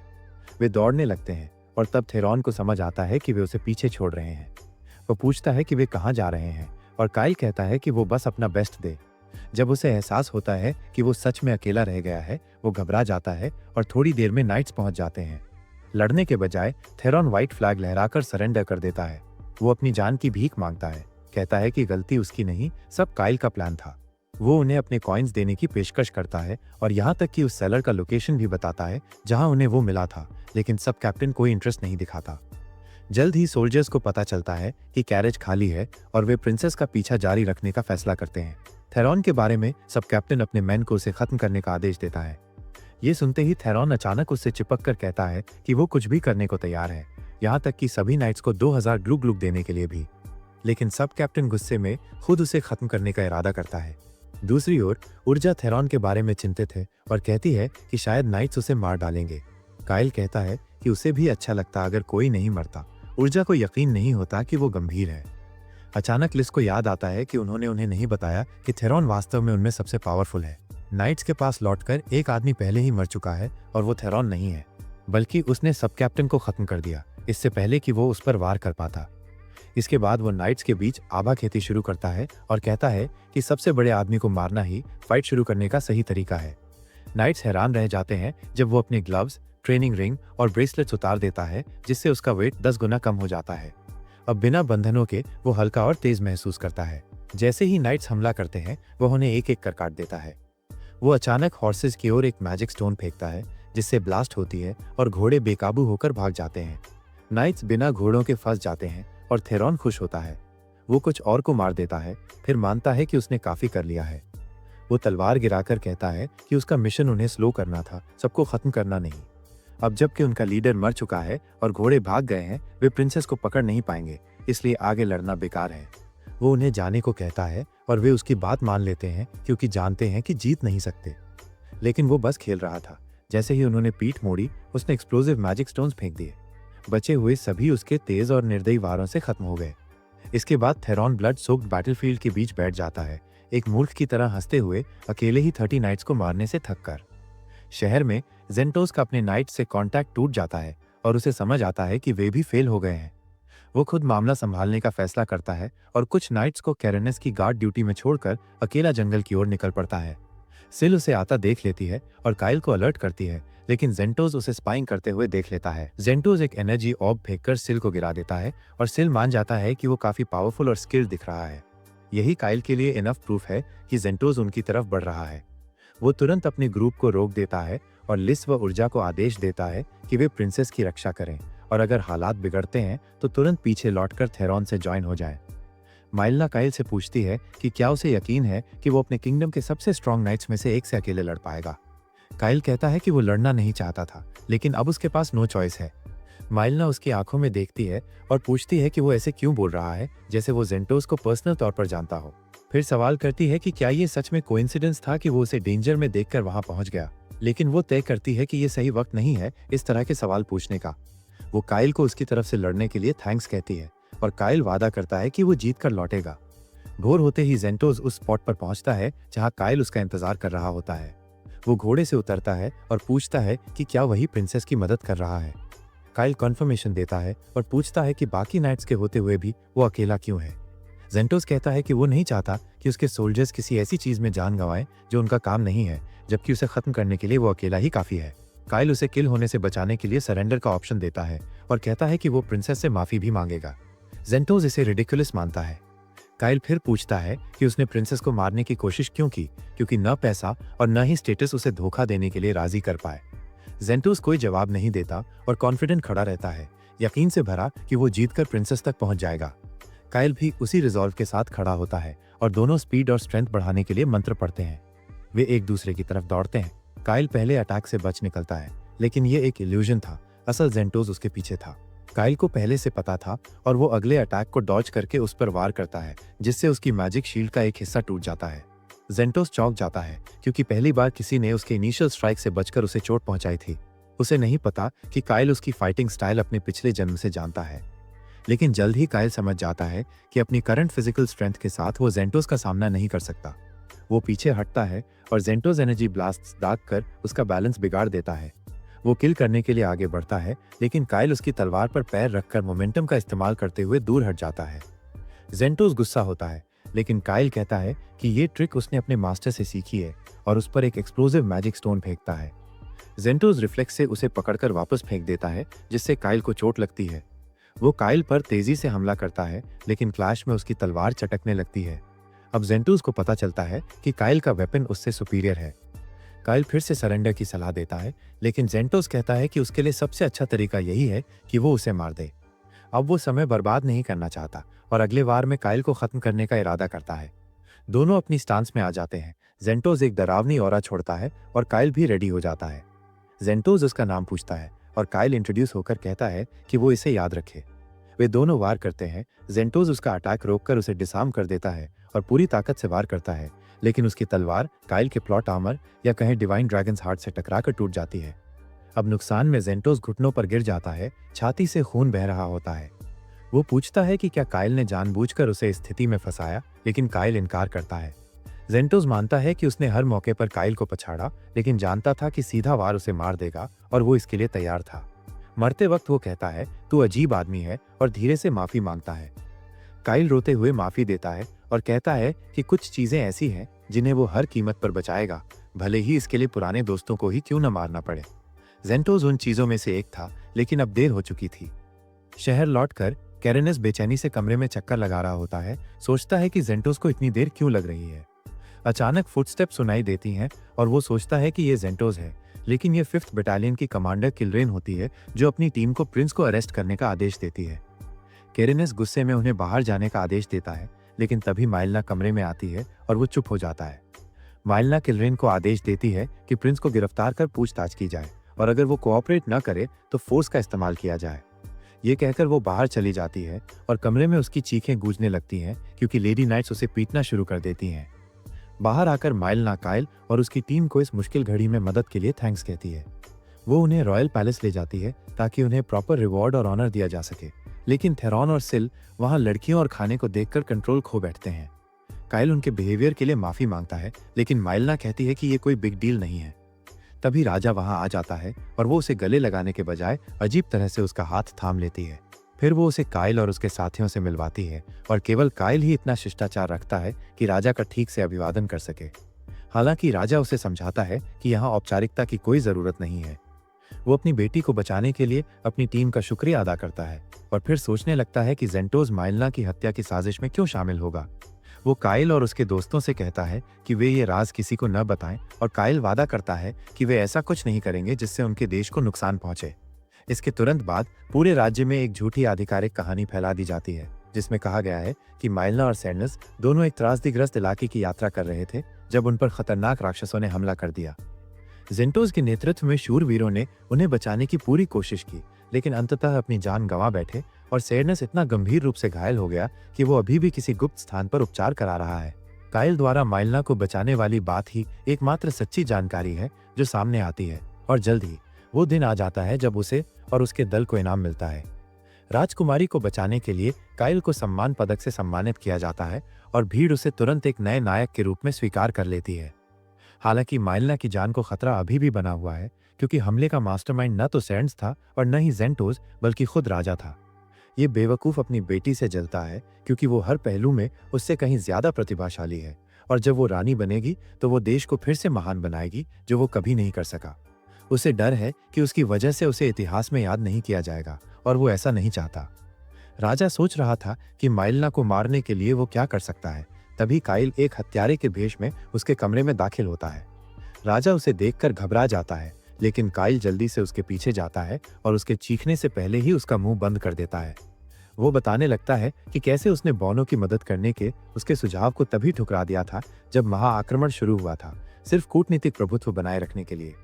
वे दौड़ने लगते हैं और तब थेरॉन को समझ आता है कि वे उसे पीछे छोड़ रहे हैं। वो पूछता है कि वे कहाँ जा रहे हैं और काइल कहता है कि वो बस अपना बेस्ट दे। जब उसे एहसास होता है कि वो सच में अकेला रह गया है, वो घबरा जाता है और थोड़ी देर में नाइट्स पहुंच जाते हैं। लड़ने के बजाय थेरॉन व्हाइट फ्लैग लहराकर सरेंडर कर देता है। वो अपनी जान की भीख मांगता है, कहता है कि गलती उसकी नहीं, सब काइल का प्लान था। वो उन्हें अपने कॉइन्स देने की पेशकश करता है और यहाँ तक कि उस सेलर का लोकेशन भी बताता है जहाँ उन्हें वो मिला था, लेकिन सब कैप्टन कोई इंटरेस्ट नहीं दिखाता। जल्द ही सोल्जर्स को पता चलता है कि कैरेज खाली है और वे प्रिंसेस का पीछा जारी रखने का फैसला करते हैं। थेरॉन के बारे में सब कैप्टन अपने मैन को उसे खत्म करने का आदेश देता है। ये सुनते ही थेरॉन अचानक उससे चिपक कर कहता है कि वो कुछ भी करने को तैयार है, यहाँ तक कि सभी नाइट्स को 2000 ग्लू ग्लूक देने के लिए भी। लेकिन सब कैप्टन गुस्से में खुद उसे खत्म करने का इरादा करता है। दूसरी ओर ऊर्जा थेरॉन के बारे में चिंतित है और कहती है कि शायद नाइट्स उसे मार डालेंगे। काइल कहता है कि उसे भी अच्छा लगता अगर कोई नहीं मरता। ऊर्जा को यकीन नहीं होता कि वो गंभीर है। अचानक लिस को याद आता है कि उन्होंने उन्हें नहीं बताया कि थेरॉन वास्तव में उनमें सबसे पावरफुल है। नाइट्स के पास लौटकर एक आदमी पहले ही मर चुका है और वो थेरॉन नहीं है, बल्कि उसने सब कैप्टन को खत्म कर दिया इससे पहले कि वो उस पर वार कर पाता। इसके बाद वो नाइट्स के बीच आभा खेती शुरू करता है और कहता है कि सबसे बड़े आदमी को मारना ही फाइट शुरू करने का सही तरीका है। नाइट्स हैरान रह जाते हैं जब वो अपने ग्लव्स, ट्रेनिंग रिंग और ब्रेसलेट्स उतार देता है, जिससे उसका वेट 10 गुना कम हो जाता है। अब बिना बंधनों के वो हल्का और तेज महसूस करता है। जैसे ही नाइट्स हमला करते हैं वो उन्हें एक एक कर काट देता है। वो अचानक हॉर्सेस की ओर एक मैजिक स्टोन फेंकता है जिससे ब्लास्ट होती है और घोड़े बेकाबू होकर भाग जाते हैं। नाइट्स बिना घोड़ों के फंस जाते हैं और थेरॉन खुश होता है। वो कुछ और को मार देता है, फिर मानता है कि उसने काफी कर लिया है। वो तलवार गिराकर कहता है कि उसका मिशन उन्हें स्लो करना था, सबको खत्म करना नहीं। अब जबकि उनका लीडर मर चुका है और घोड़े भाग गए हैं, वे प्रिंसेस को पकड़ नहीं पाएंगे, इसलिए आगे लड़ना बेकार है। वो उन्हें जाने को कहता है और वे उसकी बात मान लेते हैं क्योंकि जानते हैं कि जीत नहीं सकते। लेकिन वो बस खेल रहा था। जैसे ही उन्होंने पीठ मोड़ी, उसने एक्सप्लोसिव मैजिक स्टोन्स फेंक दिए। बचे हुए सभी उसके तेज और निर्दयी वारों से खत्म हो गए। इसके बाद थेरॉन ब्लड सोक्ड बैटलफील्ड के बीच बैठ जाता है, एक मूर्ख की तरह हंसते हुए, अकेले ही 30 नाइट्स को मारने से थक कर। शहर में जेंटोस का अपने नाइट से कांटेक्ट टूट जाता है और उसे समझ आता है कि वे भी फेल हो गए हैं। वो खुद मामला संभालने का फैसला करता है और कुछ नाइट्स को कैरेनस की गार्ड ड्यूटी में छोड़कर अकेला जंगल की ओर निकल पड़ता है। सिल उसे आता देख लेती है और काइल को अलर्ट करती है, लेकिन जेंटोस उसे स्पाइंग करते हुए देख लेता है। जेंटोस एक एनर्जी ऑर्ब फेंककर सिल को गिरा देता है और सिल मान जाता है कि वो काफी पावरफुल और स्किल्ड दिख रहा है। यही काइल के लिए इनफ प्रूफ है कि जेंटोस उनकी तरफ बढ़ रहा है। वो तुरंत अपने ग्रुप को रोक देता है और लिस व ऊर्जा को आदेश देता है कि वे प्रिंसेस की रक्षा करें और अगर हालात बिगड़ते हैं तो तुरंत पीछे लौटकर थेरॉन से ज्वाइन हो जाएं। माइलना काइल से पूछती है कि क्या उसे यकीन है कि वो अपने किंगडम के सबसे स्ट्रॉन्ग नाइट्स में से एक से अकेले लड़ पाएगा। काइल कहता है कि वो लड़ना नहीं चाहता था, लेकिन अब उसके पास नो चॉइस है। माइलना उसकी आंखों में देखती है और पूछती है कि वो ऐसे क्यों बोल रहा है, जैसे वो जेंटोस को पर्सनल तौर पर जानता हो। फिर सवाल करती है कि क्या ये सच में कोइंसिडेंस था कि वो उसे डेंजर में देखकर वहां पहुंच गया, लेकिन वो तय करती है कि ये सही वक्त नहीं है इस तरह के सवाल पूछने का। वो काइल को उसकी तरफ से लड़ने के लिए थैंक्स कहती है और काइल वादा करता है कि वो जीत कर लौटेगा। भोर होते ही जेंटोस उस स्पॉट पर पहुंचता है जहां काइल उसका इंतजार कर रहा होता है। वो घोड़े से उतरता है और पूछता है कि क्या वही प्रिंसेस की मदद कर रहा है। काइल कन्फर्मेशन देता है और पूछता है कि बाकी नाइट्स के होते हुए भी वो अकेला क्यों है। जेंटोस कहता है कि वो नहीं चाहता कि उसके सोल्जर्स किसी ऐसी चीज में जान गंवाएं जो उनका काम नहीं है, जबकि उसे खत्म करने के लिए वो अकेला ही काफी है। काइल उसे किल होने से बचाने के लिए सरेंडर का ऑप्शन देता है और कहता है कि वो प्रिंसेस से माफी भी मांगेगा। जेंटोस इसे रिडिकुलस मानता है। काइल फिर पूछता है कि उसने प्रिंसेस को मारने की कोशिश क्यों की, क्योंकि न पैसा और न ही स्टेटस उसे धोखा देने के लिए राजी कर पाए। जेंटोस कोई जवाब नहीं देता और कॉन्फिडेंट खड़ा रहता है, यकीन से भरा कि वो जीतकर प्रिंसेस तक पहुंच जाएगा। काइल भी उसी रिजॉल्व के साथ खड़ा होता है और दोनों स्पीड और स्ट्रेंथ बढ़ाने के लिए मंत्र पढ़ते हैं। वे एक दूसरे की तरफ दौड़ते हैं। काइल पहले अटैक से बच निकलता है, लेकिन ये एक इल्यूजन था। असल जेंटोस उसके पीछे था। काइल को पहले से पता था और वो अगले अटैक को डॉज करके उस पर वार करता है, जिससे उसकी मैजिक शील्ड का एक हिस्सा टूट जाता है। जेंटोस चौंक जाता है क्योंकि पहली बार किसी ने उसके इनिशियल स्ट्राइक से बचकर उसे चोट पहुंचाई थी। उसे नहीं पता कि काइल उसकी फाइटिंग स्टाइल अपने पिछले जन्म से जानता है। लेकिन जल्द ही काइल समझ जाता है कि अपनी करंट फिजिकल स्ट्रेंथ के साथ वो जेंटोस का सामना नहीं कर सकता। वो पीछे हटता है और जेंटोस एनर्जी ब्लास्ट दाग कर उसका बैलेंस बिगाड़ देता है। वो किल करने के लिए आगे बढ़ता है, लेकिन काइल उसकी तलवार पर पैर रखकर मोमेंटम का इस्तेमाल करते हुए दूर हट जाता है। जेंटोस गुस्सा होता है, लेकिन काइल कहता है कि ये ट्रिक उसने अपने मास्टर से सीखी है और उस पर एक एक्सप्लोसिव मैजिक स्टोन फेंकता है। जेंटोस रिफ्लेक्स से उसे पकड़कर वापस फेंक देता है, जिससे काइल को चोट लगती है। वो काइल पर तेजी से हमला करता है, लेकिन क्लैश में उसकी तलवार चटकने लगती है। अब जेंटोस को पता चलता है कि काइल का वेपन उससे सुपीरियर है। काइल फिर से सरेंडर की सलाह देता है, लेकिन जेंटोस कहता है कि उसके लिए सबसे अच्छा तरीका यही है कि वो उसे मार दे। अब वो समय बर्बाद नहीं करना चाहता और अगले वार में काइल को खत्म करने का इरादा करता है। दोनों अपनी स्टांस में आ जाते हैं। जेंटोस एक डरावनी ऑरा छोड़ता है और काइल भी रेडी हो जाता है। जेंटोस उसका नाम पूछता है और काइल इंट्रोड्यूस होकर कहता है कि वो इसे याद रखे। वे दोनों वार करते हैं। जेंटोस उसका अटैक रोककर उसे डिसआर्म कर देता है और पूरी ताकत से वार करता है, लेकिन उसकी तलवार काइल के प्लॉट आर्मर या कहें डिवाइन ड्रैगन्स हार्ट से टकराकर टूट जाती है। अब नुकसान में जेंटोस घुटनों पर गिर जाता है, छाती से खून बह रहा होता है। वो पूछता है कि क्या काइल ने जानबूझकर उसे इस स्थिति में फंसाया, लेकिन काइल इनकार करता है। जेंटोस मानता है कि उसने हर मौके पर काइल को पछाड़ा, लेकिन जानता था कि सीधा वार उसे मार देगा और वो इसके लिए तैयार था। मरते वक्त वो कहता है, तू अजीब आदमी है, और धीरे से माफी मांगता है। काइल रोते हुए माफी देता है और कहता है कि कुछ चीजें ऐसी हैं जिन्हें वो हर कीमत पर बचाएगा, भले ही इसके लिए पुराने दोस्तों को ही क्यों न मारना पड़े। जेंटोस उन चीजों में से एक था, लेकिन अब देर हो चुकी थी। शहर लौटकर कैरेनस बेचैनी से कमरे में चक्कर लगा रहा होता है। सोचता है कि जेंटोस को इतनी देर क्यों लग रही है। अचानक फुटस्टेप सुनाई देती हैं और वो सोचता है कि ये जेंटोस है, लेकिन ये 5th बटालियन की कमांडर किलरेन होती है, जो अपनी टीम को प्रिंस को अरेस्ट करने का आदेश देती है। कैरेनस गुस्से में उन्हें बाहर जाने का आदेश देता है, लेकिन तभी माइलना कमरे में आती है और वो चुप हो जाता है। माइलना किलरेन को आदेश देती है कि प्रिंस को गिरफ्तार कर पूछताछ की जाए और अगर वो कोऑपरेट न करे तो फोर्स का इस्तेमाल किया जाए। ये कहकर वो बाहर चली जाती है और कमरे में उसकी चीखें गूंजने लगती हैं क्योंकि लेडी नाइट्स उसे पीटना शुरू कर देती हैं। बाहर आकर माइलना काइल और उसकी टीम को इस मुश्किल घड़ी में मदद के लिए थैंक्स कहती है। वो उन्हें रॉयल पैलेस ले जाती है ताकि उन्हें प्रॉपर रिवॉर्ड और ऑनर दिया जा सके, लेकिन थेरॉन और सिल वहां लड़कियों और खाने को देखकर कंट्रोल खो बैठते हैं। काइल उनके बिहेवियर के लिए माफी मांगता है, लेकिन माइलना कहती है कि ये कोई बिग डील नहीं है। तभी राजा वहां आ जाता है और वो उसे गले लगाने के बजाय अजीब तरह से उसका हाथ थाम लेती है। फिर वो उसे काइल और उसके साथियों से मिलवाती है और केवल काइल ही इतना शिष्टाचार रखता है कि राजा का ठीक से अभिवादन कर सके। हालांकि राजा उसे समझाता है कि यहाँ औपचारिकता की कोई जरूरत नहीं है। वो अपनी बेटी को बचाने के लिए अपनी टीम का शुक्रिया अदा करता है और फिर सोचने लगता है कि जेंटोस माइलना की हत्या की साजिश में क्यों शामिल होगा। वो काइल और उसके दोस्तों से कहता है कि वे ये राज किसी को न बताएं और काइल वादा करता है कि वे ऐसा कुछ नहीं करेंगे जिससे उनके देश को नुकसान पहुंचे। इसके तुरंत बाद पूरे राज्य में एक झूठी आधिकारिक कहानी फैला दी जाती है, जिसमें कहा गया है कि माइलना और सैंडर्स दोनों एक त्रासदीग्रस्त इलाके की यात्रा कर रहे थे जब उन पर खतरनाक राक्षसों ने हमला कर दिया। जेंटोस के नेतृत्व में शूरवीरों ने उन्हें बचाने की पूरी कोशिश की, लेकिन अंततः अपनी जान गंवा बैठे और सैंडर्स इतना गंभीर रूप से घायल हो गया कि वो अभी भी किसी गुप्त स्थान पर उपचार करा रहा है। काइल द्वारा माइलना को बचाने वाली बात ही एकमात्र सच्ची जानकारी है जो सामने आती है, और जल्द ही वो दिन आ जाता है जब उसे और उसके दल को इनाम मिलता है। राजकुमारी को बचाने के लिए काइल को सम्मान पदक से सम्मानित किया जाता है और भीड़ उसे तुरंत एक नए नायक के रूप में स्वीकार कर लेती है। हालांकि माइलना की जान को खतरा अभी भी बना हुआ है, क्योंकि हमले का मास्टरमाइंड न तो सैंड्स था और न ही जेंटोस, बल्कि खुद राजा था। ये बेवकूफ अपनी बेटी से जलता है क्योंकि वो हर पहलू में उससे कहीं ज्यादा प्रतिभाशाली है, और जब वो रानी बनेगी तो वो देश को फिर से महान बनाएगी, जो वो कभी नहीं कर सका। उसे डर है कि उसकी वजह से उसे इतिहास में याद नहीं किया जाएगा, और वो ऐसा नहीं चाहता। राजा सोच रहा था कि माइलना को मारने के लिए वो क्या कर सकता है। तभी काइल एक हत्यारे के भेष में उसके कमरे में दाखिल होता है। राजा उसे देखकर घबरा जाता है, लेकिन काइल जल्दी से उसके पीछे जाता है और उसके चीखने से पहले ही उसका मुंह बंद कर देता है। वो बताने लगता है कि कैसे उसने बॉनो की मदद करने के उसके सुझाव को तभी ठुकरा दिया था जब महाआक्रमण शुरू हुआ था, सिर्फ कूटनीतिक प्रभुत्व बनाए रखने के लिए।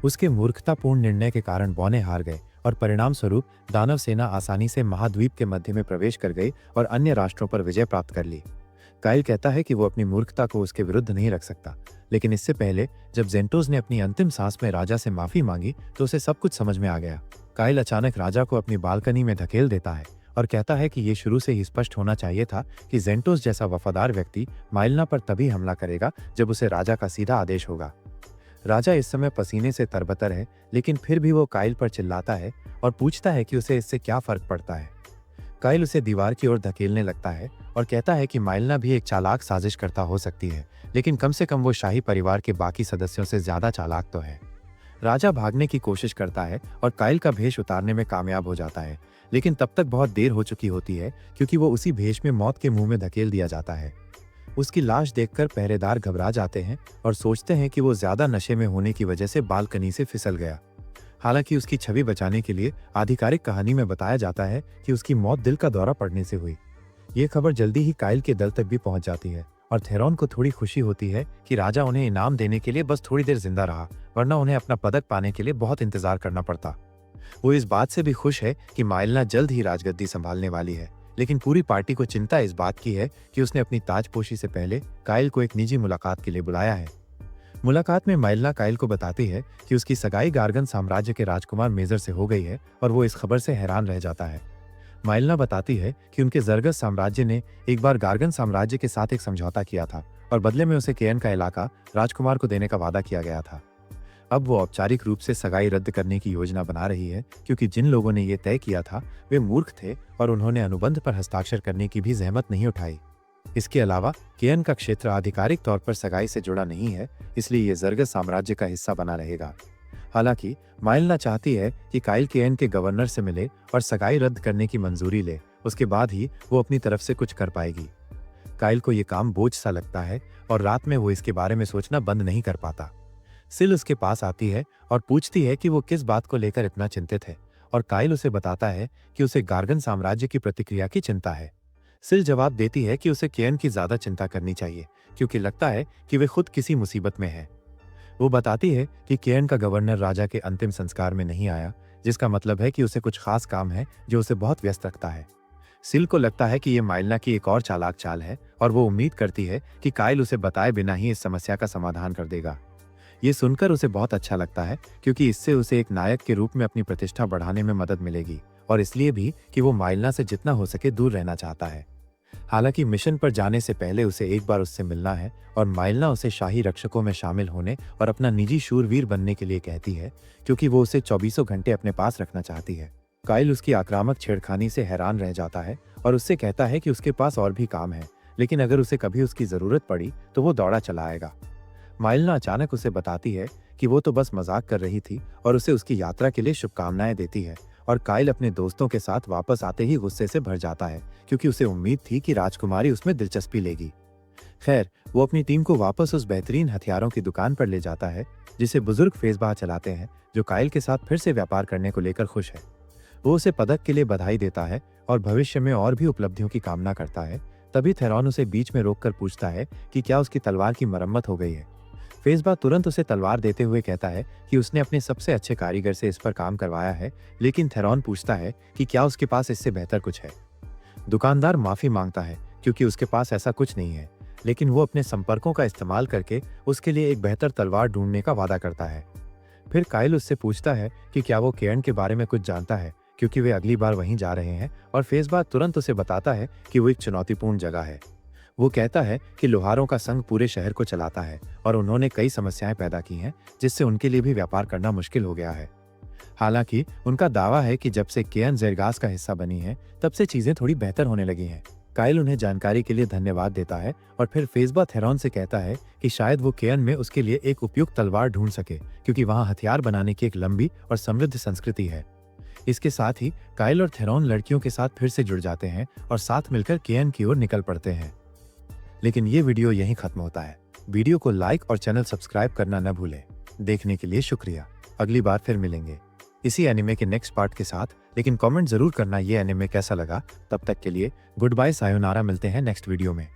उसके मूर्खतापूर्ण निर्णय के कारण बौने हार गए और परिणाम स्वरूप दानव सेना आसानी से महाद्वीप के मध्य में प्रवेश कर गई और अन्य राष्ट्रों पर विजय प्राप्त कर ली। काइल कहता है कि वो अपनी मूर्खता को उसके विरुद्ध नहीं रख सकता, लेकिन इससे पहले जब जेंटोस ने अपनी अंतिम सांस में राजा से माफी मांगी तो उसे सब कुछ समझ में आ गया। काइल अचानक राजा को अपनी बालकनी में धकेल देता है और कहता है कि ये शुरू से ही स्पष्ट होना चाहिए था कि जेंटोस जैसा वफादार व्यक्ति माइलना पर तभी हमला करेगा जब उसे राजा का सीधा आदेश होगा। राजा इस समय पसीने से तरबतर है, लेकिन फिर भी वो काइल पर चिल्लाता है और पूछता है कि उसे इससे क्या फर्क पड़ता है। काइल उसे दीवार की ओर धकेलने लगता है और कहता है कि माइलना भी एक चालाक साजिशकर्ता हो सकती है, लेकिन कम से कम वो शाही परिवार के बाकी सदस्यों से ज्यादा चालाक तो है। राजा भागने की कोशिश करता है और काइल का भेष उतारने में कामयाब हो जाता है, लेकिन तब तक बहुत देर हो चुकी होती है क्योंकि वो उसी भेष में मौत के मुंह में धकेल दिया जाता है। उसकी लाश देखकर पहरेदार घबरा जाते हैं और सोचते हैं कि वो ज्यादा नशे में होने की वजह से बालकनी से फिसल गया। हालांकि उसकी छवि बचाने के लिए आधिकारिक कहानी में बताया जाता है कि उसकी मौत दिल का दौरा पड़ने से हुई। ये खबर जल्दी ही काइल के दल तक भी पहुंच जाती है और थेरॉन को थोड़ी खुशी होती है कि राजा उन्हें इनाम देने के लिए बस थोड़ी देर जिंदा रहा, वरना उन्हें अपना पदक पाने के लिए बहुत इंतजार करना पड़ता। वो इस बात से भी खुश है कि माइलना जल्द ही राजगद्दी संभालने वाली है, लेकिन पूरी पार्टी को चिंता इस बात की है कि उसने अपनी ताजपोशी से पहले काइल को एक निजी मुलाकात के लिए बुलाया है। मुलाकात में माइलना काइल को बताती है कि उसकी सगाई गार्गन साम्राज्य के राजकुमार मेजर से हो गई है और वो इस खबर से हैरान रह जाता है। माइलना बताती है कि उनके जरगस साम्राज्य ने एक बार गार्गन साम्राज्य के साथ एक समझौता किया था और बदले में उसे केयन का इलाका राजकुमार को देने का वादा किया गया था। अब वो औपचारिक रूप से सगाई रद्द करने की योजना बना रही है क्योंकि जिन लोगों ने ये तय किया था वे मूर्ख थे और उन्होंने अनुबंध पर हस्ताक्षर करने की भी जहमत नहीं उठाई। इसके अलावा केयन का क्षेत्र आधिकारिक तौर पर सगाई से जुड़ा नहीं है, इसलिए ये जरगस साम्राज्य का हिस्सा बना रहेगा। हालांकि माइलना चाहती है कि काइल केयन के गवर्नर से मिले और सगाई रद्द करने की मंजूरी ले, उसके बाद ही वो अपनी तरफ से कुछ कर पाएगी। काइल को ये काम बोझ सा लगता है और रात में वो इसके बारे में सोचना बंद नहीं कर पाता। सिल उसके पास आती है और पूछती है कि वो किस बात को लेकर इतना चिंतित है, और काइल उसे बताता है कि उसे गार्गन साम्राज्य की प्रतिक्रिया की चिंता है। सिल जवाब देती है कि उसे केयन की ज्यादा चिंता करनी चाहिए क्योंकि लगता है कि वे खुद किसी मुसीबत में है। वो बताती है कि केयन का गवर्नर राजा के अंतिम संस्कार में नहीं आया, जिसका मतलब है कि उसे कुछ खास काम है जो उसे बहुत व्यस्त रखता है। सिल को लगता है कि ये माइलना की एक और चालाक चाल है और वो उम्मीद करती है कि काइल उसे बताए बिना ही इस समस्या का समाधान कर देगा। ये सुनकर उसे बहुत अच्छा लगता है क्योंकि इससे उसे एक नायक के रूप में अपनी प्रतिष्ठा बढ़ाने में मदद मिलेगी, और इसलिए भी कि वो माइलना से जितना हो सके दूर रहना चाहता है। हालांकि मिशन पर जाने से पहले उसे एक बार उससे मिलना है और माइलना उसे शाही रक्षकों में शामिल होने और अपना निजी शूरवीर बनने के लिए कहती है क्योंकि वो उसे 24 घंटे अपने पास रखना चाहती है। काइल उसकी आक्रामक छेड़खानी से हैरान रह जाता है और उससे कहता है कि उसके पास और भी काम है, लेकिन अगर उसे कभी उसकी जरूरत पड़ी तो वो दौड़ा चला आएगा। माइलना अचानक उसे बताती है कि वो तो बस मजाक कर रही थी और उसे उसकी यात्रा के लिए शुभकामनाएं देती है, और काइल अपने दोस्तों के साथ वापस आते ही गुस्से से भर जाता है क्योंकि उसे उम्मीद थी कि राजकुमारी उसमें दिलचस्पी लेगी। खैर, वो अपनी टीम को वापस उस बेहतरीन हथियारों की दुकान पर ले जाता है जिसे बुजुर्ग फेसबाह चलाते हैं, जो काइल के साथ फिर से व्यापार करने को लेकर खुश है। वो उसे पदक के लिए बधाई देता है और भविष्य में और भी उपलब्धियों की कामना करता है। तभी थेरॉन उसे बीच में रोककर पूछता है कि क्या उसकी तलवार की मरम्मत हो गई है। फेसबा तुरंत उसे तलवार देते हुए कहता है कि उसने अपने सबसे अच्छे कारीगर से इस पर काम करवाया है, लेकिन थेरॉन पूछता है कि क्या उसके पास इससे बेहतर कुछ है। दुकानदार माफी मांगता है क्योंकि उसके पास ऐसा कुछ नहीं है, लेकिन वो अपने संपर्कों का इस्तेमाल करके उसके लिए एक बेहतर तलवार ढूंढने का वादा करता है। फिर काइल उससे पूछता है कि क्या वो केयन के बारे में कुछ जानता है क्योंकि वे अगली बार वहीं जा रहे हैं, और फेसबा तुरंत उसे बताता है कि वो एक चुनौतीपूर्ण जगह है। वो कहता है कि लोहारों का संघ पूरे शहर को चलाता है और उन्होंने कई समस्याएं पैदा की हैं जिससे उनके लिए भी व्यापार करना मुश्किल हो गया है। हालांकि उनका दावा है कि जब से केयन जेरगास का हिस्सा बनी है तब से चीजें थोड़ी बेहतर होने लगी हैं। काइल उन्हें जानकारी के लिए धन्यवाद देता है और फिर फेसबा थेरॉन से कहता है कि शायद वो केयन में उसके लिए एक उपयुक्त तलवार ढूंढ सके क्योंकि वहां हथियार बनाने की एक लंबी और समृद्ध संस्कृति है। इसके साथ ही काइल और थेरॉन लड़कियों के साथ फिर से जुड़ जाते हैं और साथ मिलकर केयन की ओर निकल पड़ते हैं। लेकिन ये वीडियो यहीं खत्म होता है। वीडियो को लाइक और चैनल सब्सक्राइब करना न भूलें। देखने के लिए शुक्रिया। अगली बार फिर मिलेंगे इसी एनिमे के नेक्स्ट पार्ट के साथ। लेकिन कमेंट जरूर करना ये एनिमे कैसा लगा। तब तक के लिए गुड बाय, सायोनारा, मिलते हैं नेक्स्ट वीडियो में।